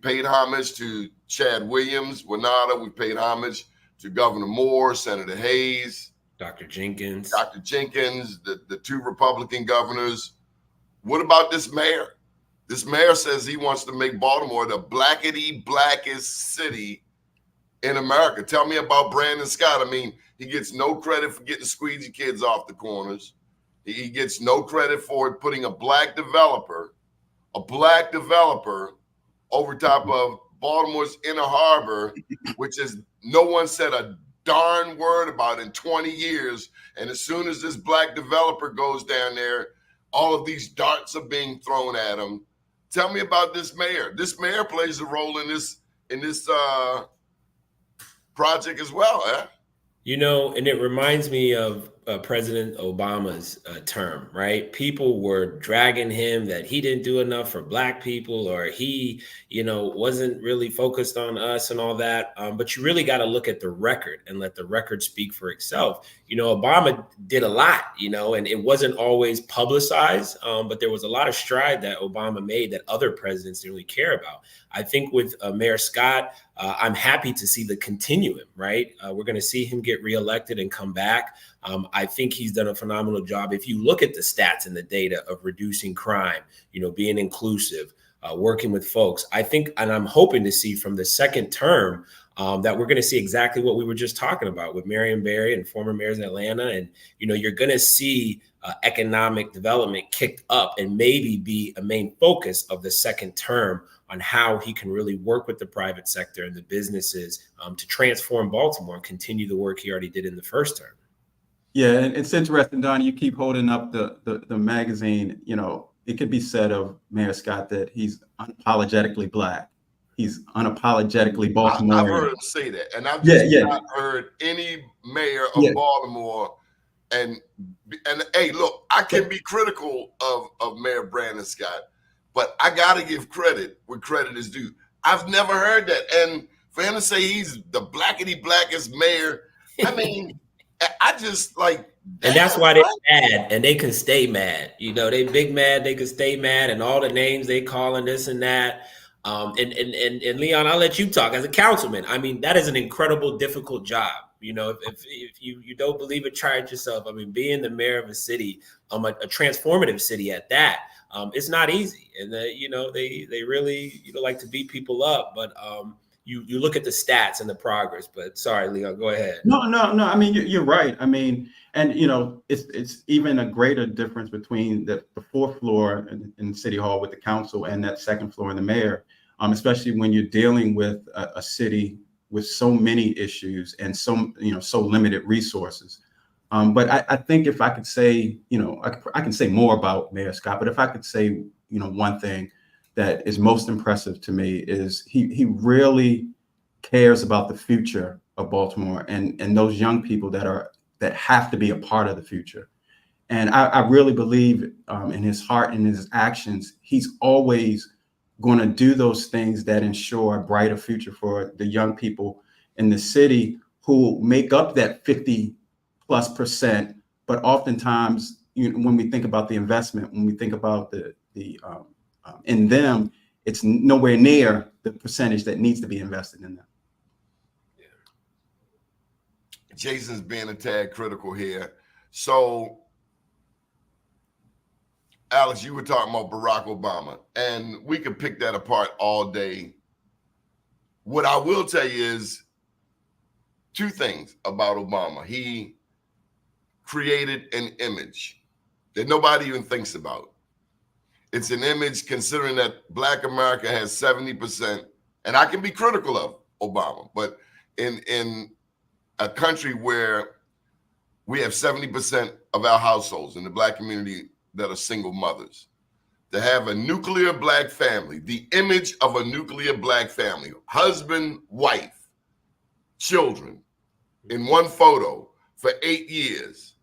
paid homage to Chad Williams, WNADA. We've paid homage to Governor Moore, Senator Hayes, Dr. Jenkins, the two Republican governors. What about this mayor? This mayor says he wants to make Baltimore the blackest city in America. Tell me about Brandon Scott. I mean, he gets no credit for getting squeegee kids off the corners. He gets no credit for putting a black developer over top of Baltimore's Inner Harbor, which is no one said a darn word about in 20 years. And as soon as this black developer goes down there, all of these darts are being thrown at him. Tell me about this mayor. This mayor plays a role in this project as well, eh? You know, and it reminds me of President Obama's term, right? People were dragging him that he didn't do enough for Black people, or he, you know, wasn't really focused on us and all that. But you really got to look at the record and let the record speak for itself. You know, Obama did a lot, you know, and it wasn't always publicized, but there was a lot of stride that Obama made that other presidents didn't really care about. I think with Mayor Scott, I'm happy to see the continuum, right? We're going to see him get reelected and come back. I think he's done a phenomenal job. If you look at the stats and the data of reducing crime, you know, being inclusive, working with folks, I think, and I'm hoping to see from the second term that we're going to see exactly what we were just talking about with Marion Barry and former mayors in Atlanta. And, you know, you're going to see economic development kicked up and maybe be a main focus of the second term on how he can really work with the private sector and the businesses to transform Baltimore and continue the work he already did in the first term. Yeah, and it's interesting, Doni, you keep holding up the magazine. You know, it could be said of Mayor Scott that he's unapologetically Black. He's unapologetically Baltimorean. I've heard him say that, and I've just not heard any mayor of Baltimore. And hey, look, I can be critical of Mayor Brandon Scott, but I got to give credit where credit is due. I've never heard that. And for him to say he's the blackest mayor, I mean, I just like. And that's why they're mad, and they can stay mad. You know, they big mad, they can stay mad, and all the names they call and this and that. And Leon, I'll let you talk as a councilman. I mean, that is an incredible, difficult job. You know, if you don't believe it, try it yourself. I mean, being the mayor of a city, a transformative city at that, it's not easy. And you know, they really, you know, like to beat people up, but you look at the stats and the progress. But sorry, Leon, go ahead. No. I mean, you're right. I mean, and you know, it's even a greater difference between the fourth floor in City Hall with the council and that second floor and the mayor, especially when you're dealing with a city with so many issues and so limited resources. But I think if I could say, you know, I can say more about Mayor Scott, but if I could say, you know, one thing that is most impressive to me is he really cares about the future of Baltimore and those young people that have to be a part of the future. And I really believe in his heart and his actions, he's always going to do those things that ensure a brighter future for the young people in the city who make up that 50+%. But oftentimes, you know, when we think about the investment, when we think about the in them, it's nowhere near the percentage that needs to be invested in them. Jason's being a tad critical here. So, Alex, you were talking about Barack Obama, and we could pick that apart all day. What I will tell you is two things about Obama. He created an image that nobody even thinks about. It's an image considering that Black America has 70%, and I can be critical of Obama, but in a country where we have 70% of our households in the Black community that are single mothers. To have a nuclear Black family, the image of a nuclear Black family, husband, wife, children, in one photo for 8 years,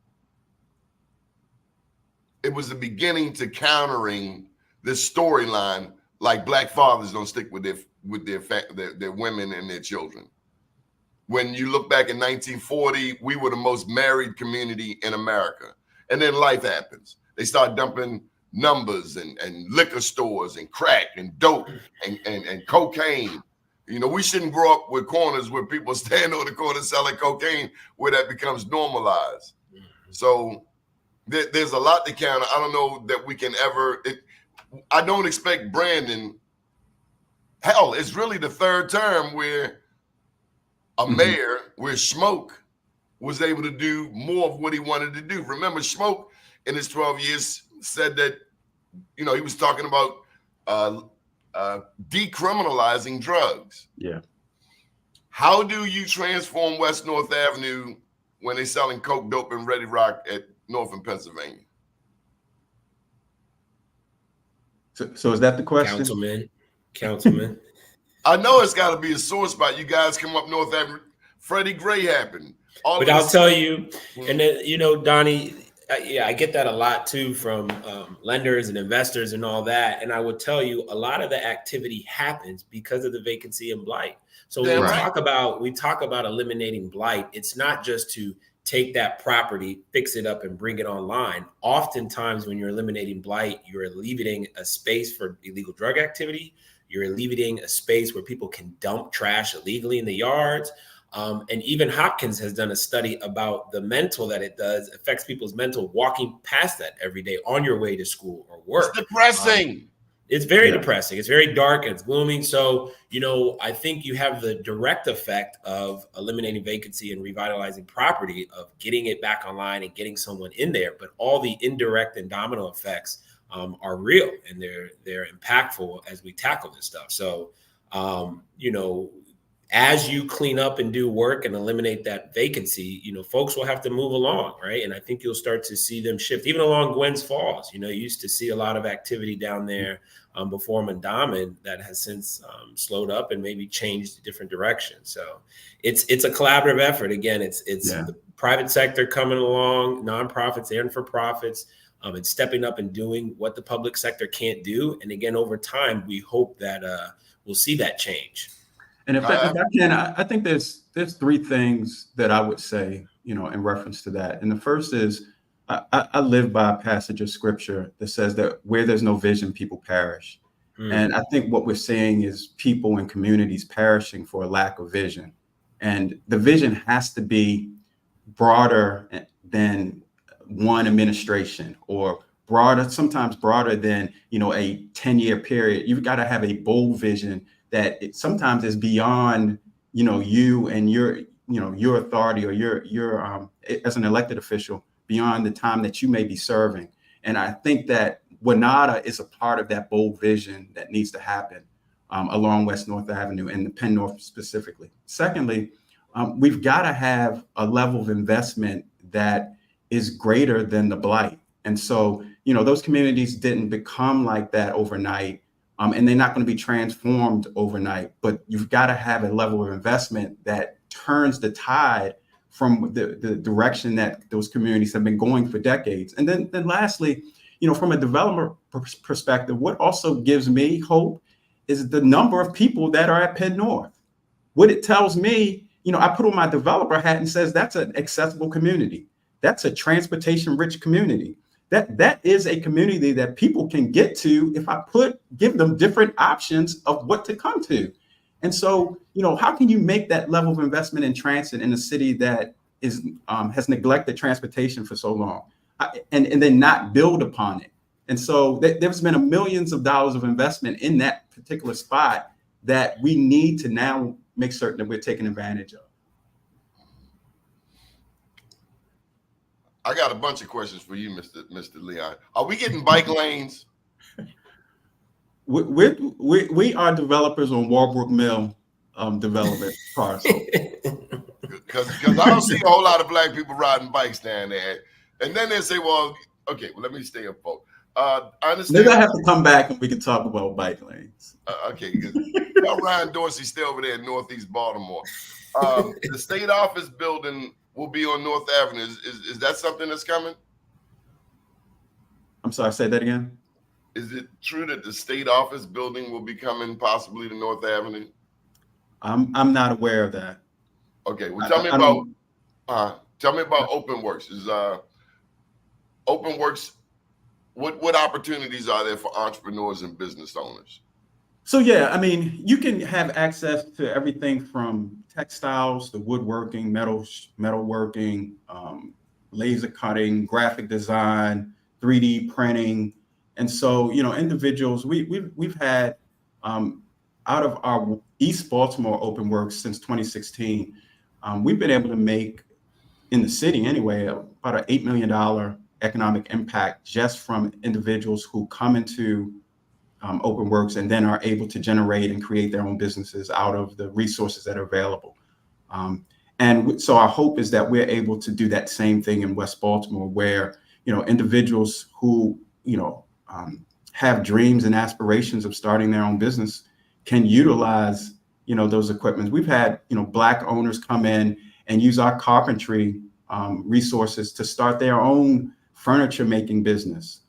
it was the beginning to countering this storyline, like Black fathers don't stick with their women and their children. When you look back in 1940, we were the most married community in America. And then life happens. They start dumping numbers and liquor stores and crack and dope and cocaine. You know, we shouldn't grow up with corners where people stand on the corner selling cocaine, where that becomes normalized. So there's a lot to counter. I don't know that we can ever, I don't expect Brandon, hell, it's really the third term where a mayor, where Smoke was able to do more of what he wanted to do. Remember, Smoke in his 12 years said that, you know, he was talking about decriminalizing drugs. Yeah. How do you transform West North Avenue when they're selling coke, dope, and Ready Rock at Northern Pennsylvania? So is that the question? Councilman. I know it's got to be a sore spot. You guys come up North Avenue. Freddie Gray happened. But I'll tell you, and then, you know, Donnie, I get that a lot too from lenders and investors and all that. And I would tell you, a lot of the activity happens because of the vacancy and blight. So when we talk about eliminating blight, it's not just to take that property, fix it up, and bring it online. Oftentimes, when you're eliminating blight, you're alleviating a space for illegal drug activity. You're alleviating a space where people can dump trash illegally in the yards. And even Hopkins has done a study about the mental that it does, affects people's mental walking past that every day on your way to school or work. It's depressing. It's very depressing. It's very dark and it's gloomy. So, you know, I think you have the direct effect of eliminating vacancy and revitalizing property, of getting it back online and getting someone in there. But all the indirect and domino effects are real, and they're impactful as we tackle this stuff. So, you know, as you clean up and do work and eliminate that vacancy, you know, folks will have to move along, right? And I think you'll start to see them shift, even along Gwynns Falls. You know, you used to see a lot of activity down there before Mondawmin that has since slowed up and maybe changed a different direction. So it's a collaborative effort. Again, it's the private sector coming along, nonprofits and for-profits, and stepping up and doing what the public sector can't do. And again, over time, we hope that we'll see that change. And if I can, I think there's three things that I would say, you know, in reference to that. And the first is, I live by a passage of scripture that says that where there's no vision, people perish. And I think what we're seeing is people and communities perishing for a lack of vision. And the vision has to be broader than one administration, or sometimes broader than, you know, a 10-year period. You've got to have a bold vision that it sometimes is beyond, you know, you and your authority, or your as an elected official, beyond the time that you may be serving. And I think that WNADA is a part of that bold vision that needs to happen along West North Avenue and the Penn North specifically. Secondly, we've got to have a level of investment that is greater than the blight. And so, you know, those communities didn't become like that overnight. And they're not going to be transformed overnight, but you've got to have a level of investment that turns the tide from the direction that those communities have been going for decades. And then lastly, you know, from a developer perspective, what also gives me hope is the number of people that are at Penn North. What it tells me, you know, I put on my developer hat and says that's an accessible community. That's a transportation-rich community. That is a community that people can get to if I give them different options of what to come to. And so, you know, how can you make that level of investment in transit in a city that has neglected transportation for so long, and then not build upon it? And so there's been millions of dollars of investment in that particular spot that we need to now make certain that we're taking advantage of. I got a bunch of questions for you, Mr. Leon. Are we getting bike lanes? We are developers on Walbrook Mill development parcel. because I don't see a whole lot of black people riding bikes down there. And then they say, well, okay, well, let me stay up, folks. I understand. Maybe I have to come back and we can talk about bike lanes. Okay, because Ryan Dorsey stay over there in Northeast Baltimore. The state office building will be on North Avenue. Is that something that's coming? I'm sorry, say that again. Is it true that the state office building will be coming possibly to North Avenue? I'm not aware of that. Okay, well, tell me about Open Works. Is Open Works, what opportunities are there for entrepreneurs and business owners? So yeah, I mean, you can have access to everything from textiles to woodworking, metalworking, laser cutting, graphic design, 3D printing. And so, individuals, we've had out of our East Baltimore Open Works since 2016, we've been able to make, in the city anyway, about an $8 million economic impact just from individuals who come into Open Works and then are able to generate and create their own businesses out of the resources that are available. And so our hope is that we're able to do that same thing in West Baltimore, where, individuals who, have dreams and aspirations of starting their own business can utilize, those equipments. We've had, Black owners come in and use our carpentry resources to start their own furniture making business.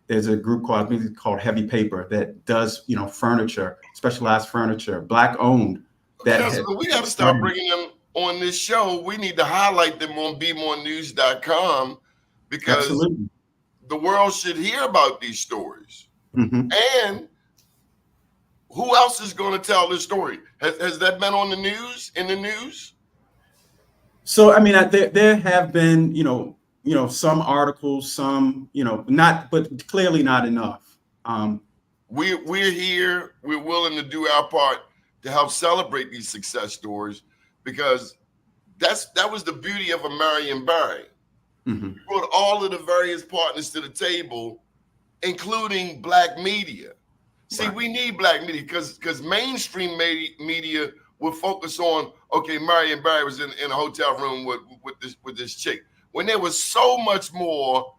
There's a group called Heavy Paper that does, furniture, specialized furniture, Black owned. We got to start bringing them on this show. We need to highlight them on bemorenews.com because Absolutely. The world should hear about these stories. Mm-hmm. And who else is going to tell this story? Has that been on the news, in the news? So, I mean, there have been, some articles, some, not, but clearly not enough. We're here. We're willing to do our part to help celebrate these success stories because that was the beauty of a Marion Barry. Mm-hmm. We brought all of the various partners to the table, including Black media. See, Right. we need Black media because mainstream media will focus on, okay, Marion Barry was in a hotel room with this chick, when there was so much more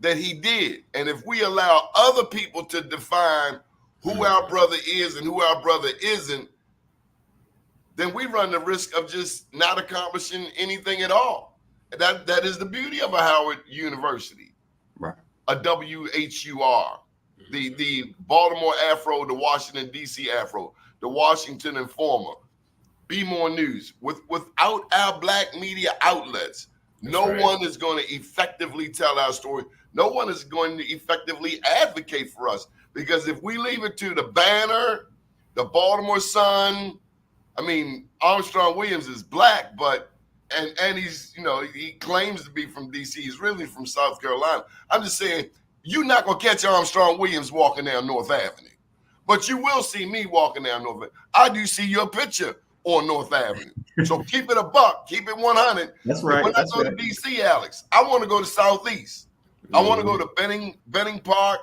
that he did. And if we allow other people to define who our brother is and who our brother isn't, then we run the risk of just not accomplishing anything at all. That is the beauty of a Howard University, Right. a WHUR, the Baltimore Afro, the Washington, D.C. Afro, the Washington Informer, Be More News. Without our Black media outlets, no one is going to effectively tell our story. No one is going to effectively advocate for us because if we leave it to the Banner, the Baltimore Sun, I mean, Armstrong Williams is Black, but and he's, he claims to be from D.C. He's really from South Carolina. I'm just saying, you're not going to catch Armstrong Williams walking down North Avenue, but you will see me walking down North Avenue. I do see your picture on North Avenue. So keep it a buck, keep it 100. That's right. When I go to D.C., Alex, I want to go to Southeast. Mm-hmm. I want to go to Benning Park,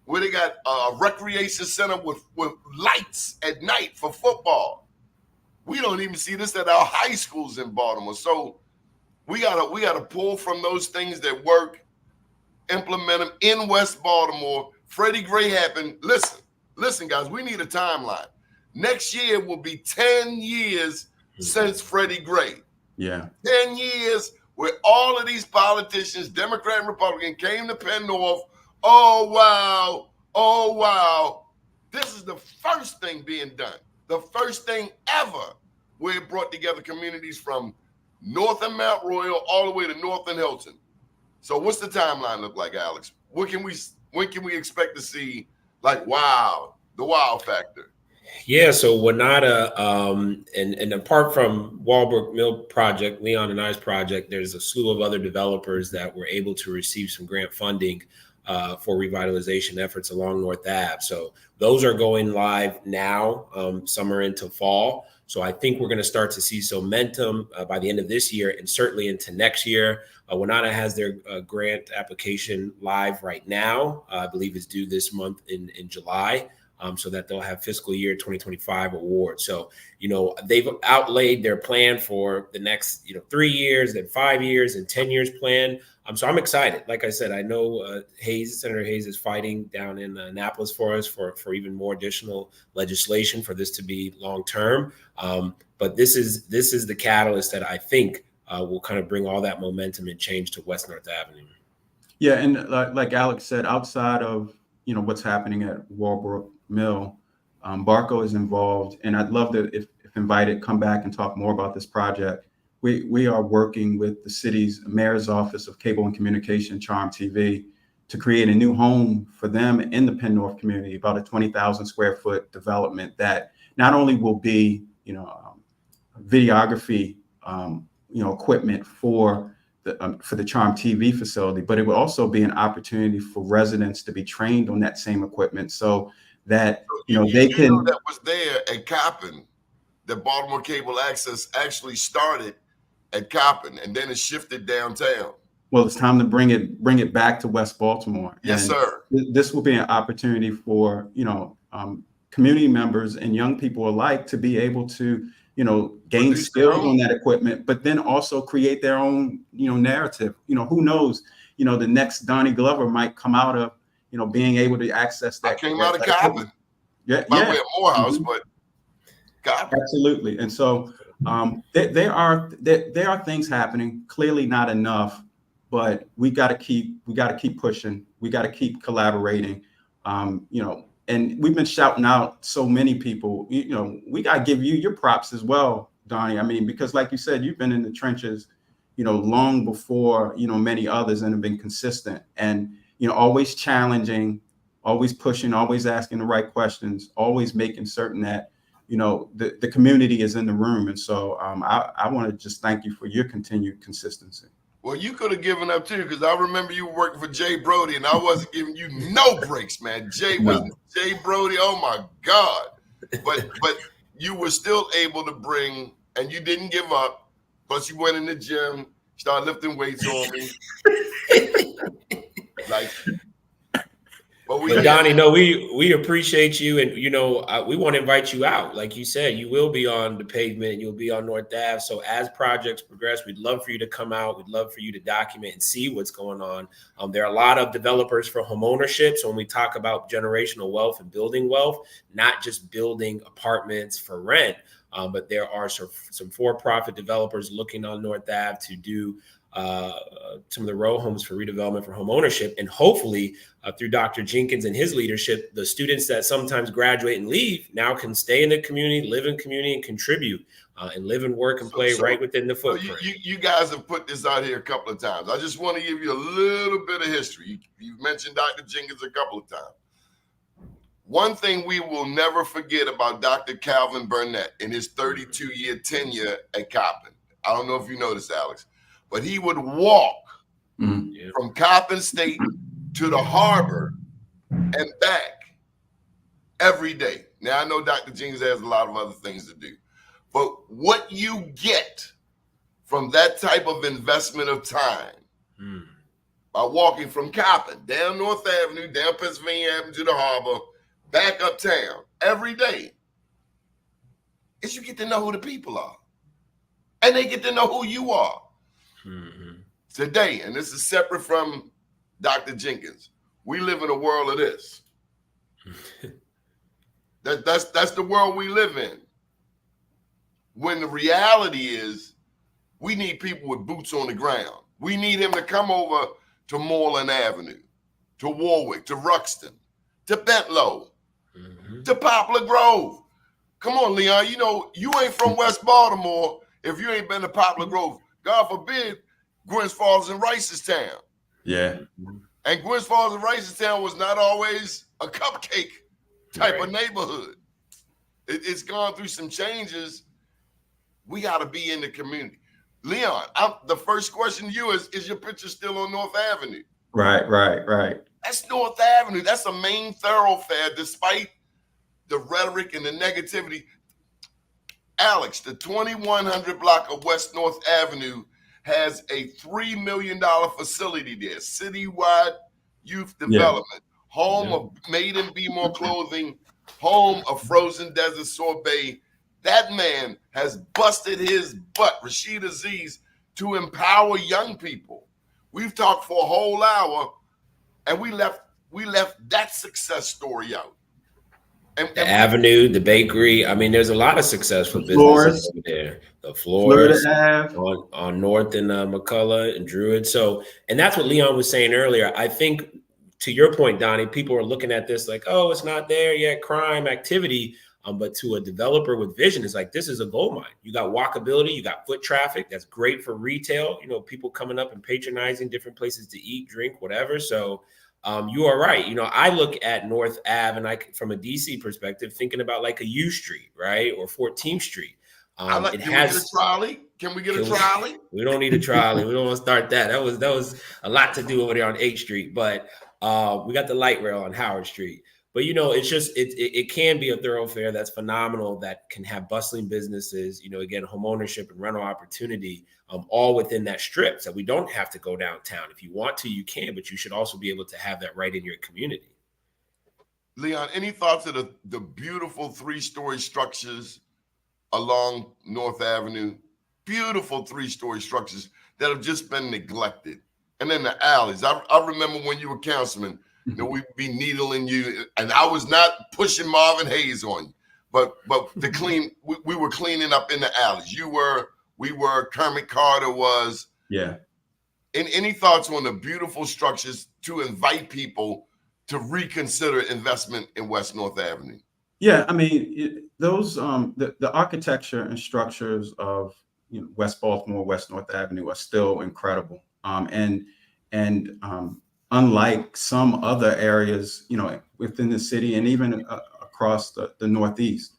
where they got a recreation center with lights at night for football. We don't even see this at our high schools in Baltimore. So we gotta pull from those things that work, implement them in West Baltimore. Freddie Gray happened. Listen, guys, we need a timeline. Next year will be 10 years since Freddie Gray. Yeah. 10 years where all of these politicians, Democrat and Republican, came to Penn North. Oh, wow. This is the first thing being done. The first thing ever where it brought together communities from North and Mount Royal all the way to North and Hilton. So what's the timeline look like, Alex? When can we expect to see the wow factor? Yeah, so WNADA, and apart from Walbrook Mill Project, Leon and I's project, there's a slew of other developers that were able to receive some grant funding for revitalization efforts along North Ave. So those are going live now, summer into fall. So I think we're going to start to see some momentum by the end of this year and certainly into next year. WNADA has their grant application live right now. I believe it's due this month in July. so that they'll have fiscal year 2025 awards. So, they've outlaid their plan for the next, 3 years, then 5 years, and 10 years plan. So I'm excited. Like I said, I know Senator Hayes is fighting down in Annapolis for us for even more additional legislation for this to be long term. But this is the catalyst that I think will kind of bring all that momentum and change to West North Avenue. Yeah, and like Alex said, outside of what's happening at Walbrook Mill, BARCO is involved, and I'd love to, if invited, come back and talk more about this project. We are working with the city's mayor's office of cable and communication, Charm TV, to create a new home for them in the Penn North community, about a 20,000 square foot development that not only will be, videography, equipment for the Charm TV facility, but it will also be an opportunity for residents to be trained on that same equipment, so that they can. That was there at Coppin. The Baltimore Cable Access actually started at Coppin, and then it shifted downtown. Well, it's time to bring it back to West Baltimore. Yes, and sir. This will be an opportunity for community members and young people alike to be able to gain skills on that equipment, but then also create their own narrative. Who knows? The next Donnie Glover might come out of being able to access that. I came out of Coppin. Yeah, by way of Morehouse, but Coppin. Absolutely. And so there are things happening. Clearly not enough, but we got to keep pushing. We got to keep collaborating. And we've been shouting out so many people. We got to give you your props as well, Donnie. I mean, because like you said, you've been in the trenches, long before many others, and have been consistent and always challenging, always pushing, always asking the right questions, always making certain that the community is in the room. And so I want to just thank you for your continued consistency. Well, you could have given up too, because I remember you working for Jay Brody, and I wasn't giving you no breaks, man. Jay Brody, oh my God! But you were still able to bring, and you didn't give up. Plus, you went in the gym, started lifting weights on me, But Donnie, no, we appreciate you, and we want to invite you out. Like you said, you will be on the pavement, you'll be on North Ave. So as projects progress, we'd love for you to come out. We'd love for you to document and see what's going on. There are a lot of developers for homeownership. So when we talk about generational wealth and building wealth, not just building apartments for rent, but there are some for-profit developers looking on North Ave to do some of the row homes for redevelopment for home ownership. And hopefully through Dr. Jenkins and his leadership, the students that sometimes graduate and leave now can stay in the community, live in community, and contribute and live and work and play right within the footprint. You guys have put this out here a couple of times. I just want to give you a little bit of history. You've mentioned Dr. Jenkins a couple of times. One thing we will never forget about Dr. Calvin Burnett in his 32-year tenure at Coppin. I don't know if you noticed, Alex, but he would walk from Coppin State to the harbor and back every day. Now, I know Dr. Jenkins has a lot of other things to do, but what you get from that type of investment of time by walking from Coppin down North Avenue, down Pennsylvania Avenue to the harbor, back uptown every day, is you get to know who the people are. And they get to know who you are. Today, and this is separate from Dr. Jenkins, we live in a world of this. That's the world we live in. When the reality is, we need people with boots on the ground. We need him to come over to Moreland Avenue, to Warwick, to Ruxton, to Bentlow, to Poplar Grove. Come on, Leon, you ain't from West Baltimore if you ain't been to Poplar Grove. God forbid, Gwynns Falls and Ricestown. Yeah. And Gwynns Falls and Ricestown was not always a cupcake type of neighborhood. It's gone through some changes. We got to be in the community. Leon, the first question to you is your picture still on North Avenue? Right. That's North Avenue. That's a main thoroughfare, despite the rhetoric and the negativity. Alex, the 2100 block of West North Avenue has a $3 million facility there, citywide youth development, home of Made and Be More clothing home of frozen desert sorbet. That man has busted his butt, Rashid Aziz, to empower young people. We've talked for a whole hour, and we left that success story out. The Avenue, the bakery. I mean, there's a lot of successful businesses over there. The Florist on North and McCullough and Druid. So, and that's what Leon was saying earlier. I think, to your point, Donnie, people are looking at this like, oh, it's not there yet, crime activity. But to a developer with vision, it's like, this is a gold mine. You got walkability, you got foot traffic. That's great for retail. You know, people coming up and patronizing different places to eat, drink, whatever. So you are right. You know, I look at North Ave and from a DC perspective, thinking about like a U Street, right? Or 14th Street. Can we get a trolley? Can we get a trolley? We don't need a trolley. We don't want to start that. That was a lot to do over there on 8th Street. But we got the light rail on Howard Street. But, you know, it's just, it can be a thoroughfare that's phenomenal, that can have bustling businesses, you know, again, home ownership and rental opportunity, all within that strip. So we don't have to go downtown. If you want to, you can, but you should also be able to have that right in your community. Leon, any thoughts of the beautiful 3-story structures along North Avenue? Beautiful 3-story structures that have just been neglected. And then the alleys. I remember when you were councilman, you know, we'd be needling you, and I was not pushing Marvin Hayes on you, but to clean, we were cleaning up in the alleys. We were, Kermit Carter was. Yeah. And any thoughts on the beautiful structures to invite people to reconsider investment in West North Avenue? Yeah, I mean, those the architecture and structures of, you know, West Baltimore, West North Avenue are still incredible. And unlike some other areas, you know, within the city and even across the Northeast,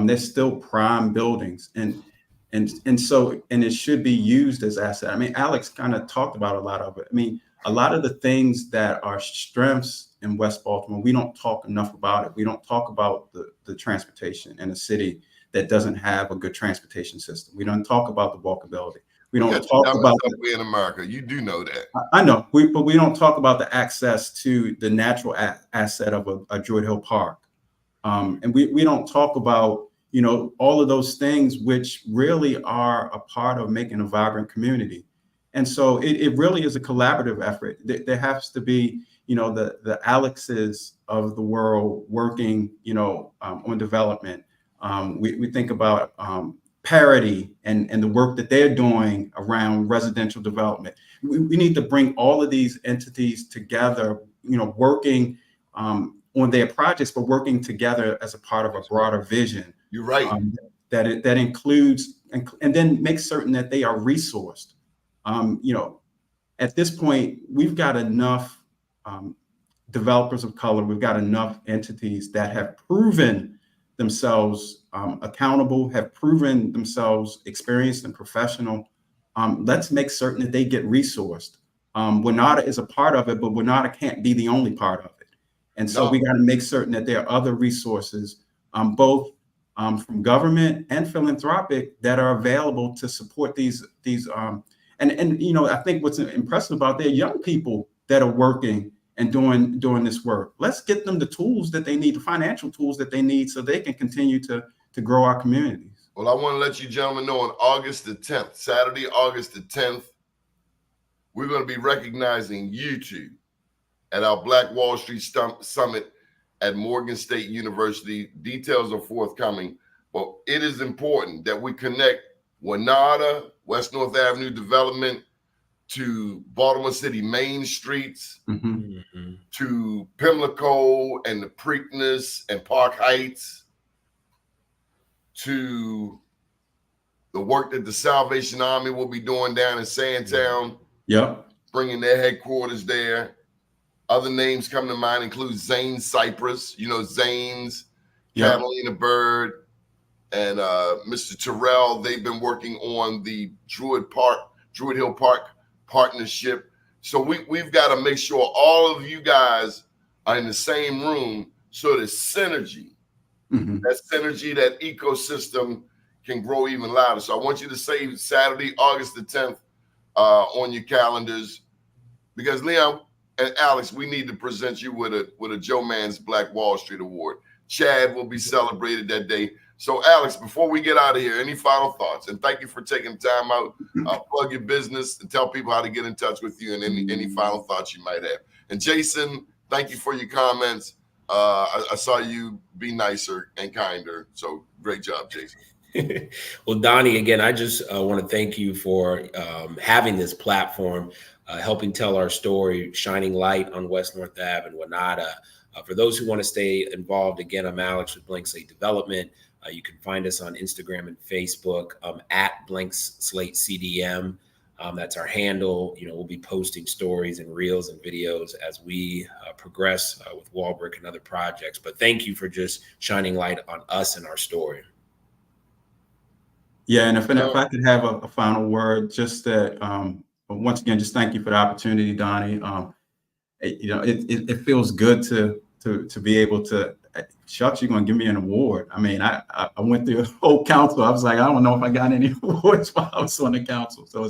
there's still prime buildings, and so it should be used as asset. I mean, Alex kind of talked about a lot of it. I mean, a lot of the things that are strengths in West Baltimore, we don't talk enough about it. We don't talk about the transportation in a city that doesn't have a good transportation system. We don't talk about the walkability. We don't talk about we in America. You do know that. I know, but we don't talk about the access to the natural asset of a Druid Hill Park, and we don't talk about, you know, all of those things which really are a part of making a vibrant community. And so it really is a collaborative effort. There has to be, you know, the Alexes of the world working, you know, on development. We think about parity and the work that they're doing around residential development. We need to bring all of these entities together, you know, working on their projects, but working together as a part of a broader vision. You're right. That includes and then make certain that they are resourced. You know, at this point, we've got enough developers of color. We've got enough entities that have proven themselves accountable, have proven themselves experienced and professional. Let's make certain that they get resourced. WNADA is a part of it, but WNADA can't be the only part of it. And so we got to make certain that there are other resources, both from government and philanthropic, that are available to support these. And you know, I think what's impressive about they're young people that are working and doing this work. Let's get them the tools that they need, the financial tools that they need, so they can continue to grow our communities. Well, I want to let you gentlemen know on August the 10th, Saturday, August the 10th, we're going to be recognizing you two at our Black Wall Street Summit at Morgan State University. Details are forthcoming, but it is important that we connect WNADA, West North Avenue Development, to Baltimore City main streets, to Pimlico and the Preakness and Park Heights, to the work that the Salvation Army will be doing down in Sandtown. Yep. Bringing their headquarters there. Other names come to mind include Zane Cypress, you know, Zane's, Catalina Bird, and Mr. Terrell. They've been working on the Druid Hill Park partnership. So we've got to make sure all of you guys are in the same room, so there's synergy. That synergy, that ecosystem can grow even louder. So I want you to save Saturday, August the 10th on your calendars, because Leon and Alex, we need to present you with a Joe Mann's Black Wall Street Award. Chad will be celebrated that day. So, Alex, before we get out of here, any final thoughts? And thank you for taking time out. Plug your business and tell people how to get in touch with you and any final thoughts you might have. And Jason, thank you for your comments. I saw you be nicer and kinder. So great job, Jason. Well, Doni, again, I just want to thank you for having this platform, helping tell our story, shining light on West North Ave and WNADA. For those who want to stay involved, again, I'm Alex with Blank Slate Development. You can find us on Instagram and Facebook at Blank Slate CDM. That's our handle. We'll be posting stories and reels and videos as we progress with Walbrook and other projects. But thank you for just shining light on us and our story. Yeah, and if I could have a final word, just that once again, just thank you for the opportunity, Doni. It feels good to be able to. Shucks, you're gonna give me an award. I mean, I went through a whole council. I was like, I don't know if I got any awards while I was on the council. So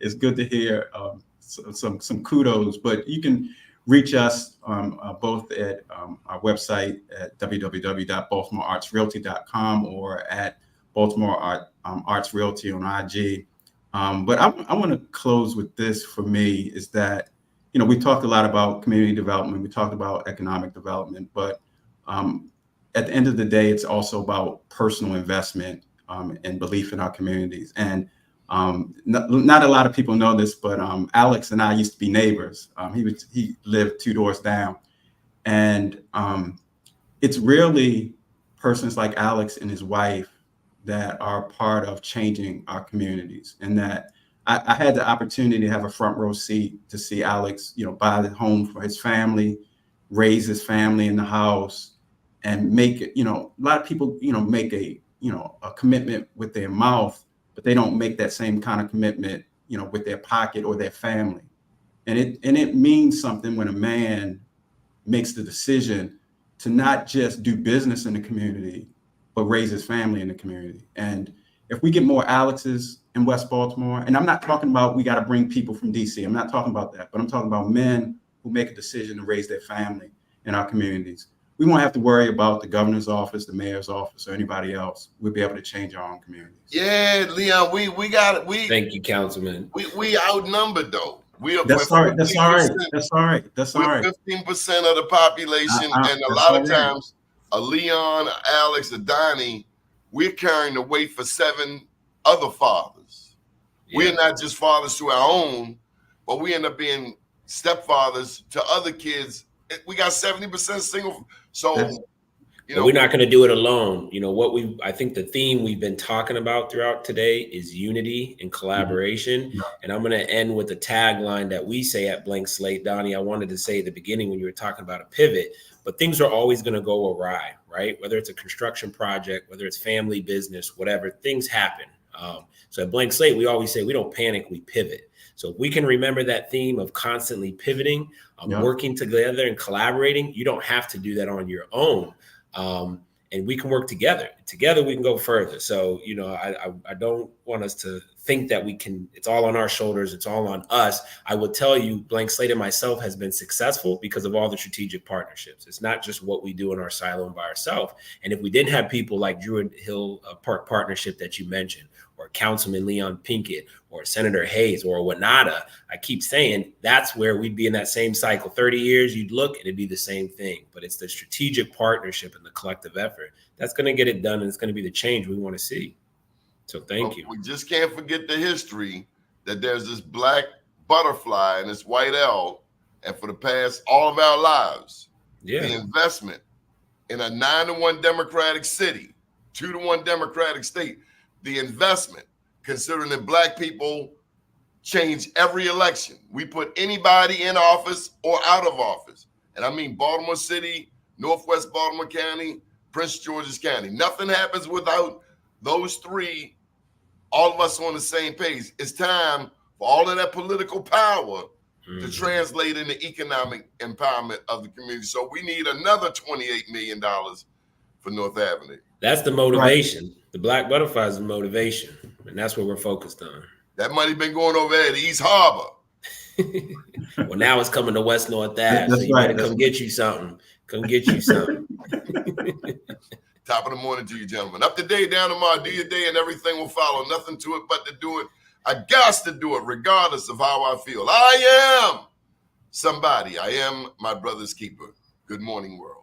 it's good to hear some kudos. But you can reach us both at our website at www.baltimoreartsrealty.com or at Baltimore Arts Realty on IG. But I want to close with this. For me, is that we talked a lot about community development. We talked about economic development, but at the end of the day, it's also about personal investment and belief in our communities. And not a lot of people know this, but Alex and I used to be neighbors. He lived 2 doors down, and it's really persons like Alex and his wife that are part of changing our communities. And that I had the opportunity to have a front row seat to see Alex, buy the home for his family, raise his family in the house, and make it, a lot of people, make a commitment with their mouth, but they don't make that same kind of commitment, with their pocket or their family. And it means something when a man makes the decision to not just do business in the community, but raise his family in the community. And if we get more Alexes in West Baltimore, and I'm not talking about we got to bring people from DC, I'm not talking about that, but I'm talking about men who make a decision to raise their family in our communities. We won't have to worry about the governor's office, the mayor's office, or anybody else. We'll be able to change our own communities. Yeah, Leon, we got it. Thank you, Councilman. We outnumbered though. That's all right. 15% of the population, and a lot of times, a Leon, Alex, a Doni, we're carrying the weight for 7 other fathers. Yeah. We're not just fathers to our own, but we end up being stepfathers to other kids. We got 70% single. So, we're not going to do it alone. I think the theme we've been talking about throughout today is unity and collaboration. Mm-hmm. And I'm going to end with a tagline that we say at Blank Slate. Doni, I wanted to say at the beginning when you were talking about a pivot, but things are always going to go awry, right? Whether it's a construction project, whether it's family business, whatever, things happen. So at Blank Slate, we always say we don't panic, we pivot. So if we can remember that theme of constantly pivoting, working together and collaborating, you don't have to do that on your own. And we can work together. Together, we can go further. So, I don't want us to think that it's all on our shoulders. It's all on us. I will tell you, Blank Slate and myself has been successful because of all the strategic partnerships. It's not just what we do in our silo and by ourselves. And if we didn't have people like Druid Hill Park Partnership that you mentioned, or Councilman Leon Pinkett, or Senator Hayes, or WNADA, I keep saying that's where we'd be in that same cycle. 30 years, you'd look, and it'd be the same thing. But it's the strategic partnership and the collective effort that's going to get it done, and it's going to be the change we want to see. So thank you. We just can't forget the history that there's this black butterfly and this white L, and for the past all of our lives, the investment in a 9-1 Democratic city, 2-1 Democratic state, the investment, considering that black people change every election. We put anybody in office or out of office. And I mean Baltimore City, Northwest Baltimore County, Prince George's County. Nothing happens without those 3, all of us on the same page. It's time for all of that political power to translate into economic empowerment of the community. So we need another $28 million for North Avenue. That's the motivation. Right. The black butterfly is the motivation. And that's what we're focused on. That money been going over there to East Harbor. Well, now it's coming to West North Ave. So you better come get you something. Come get you some. Top of the morning to you, gentlemen. Up to day, down tomorrow. Do your day and everything will follow. Nothing to it but to do it. I got to do it regardless of how I feel. I am somebody. I am my brother's keeper. Good morning, world.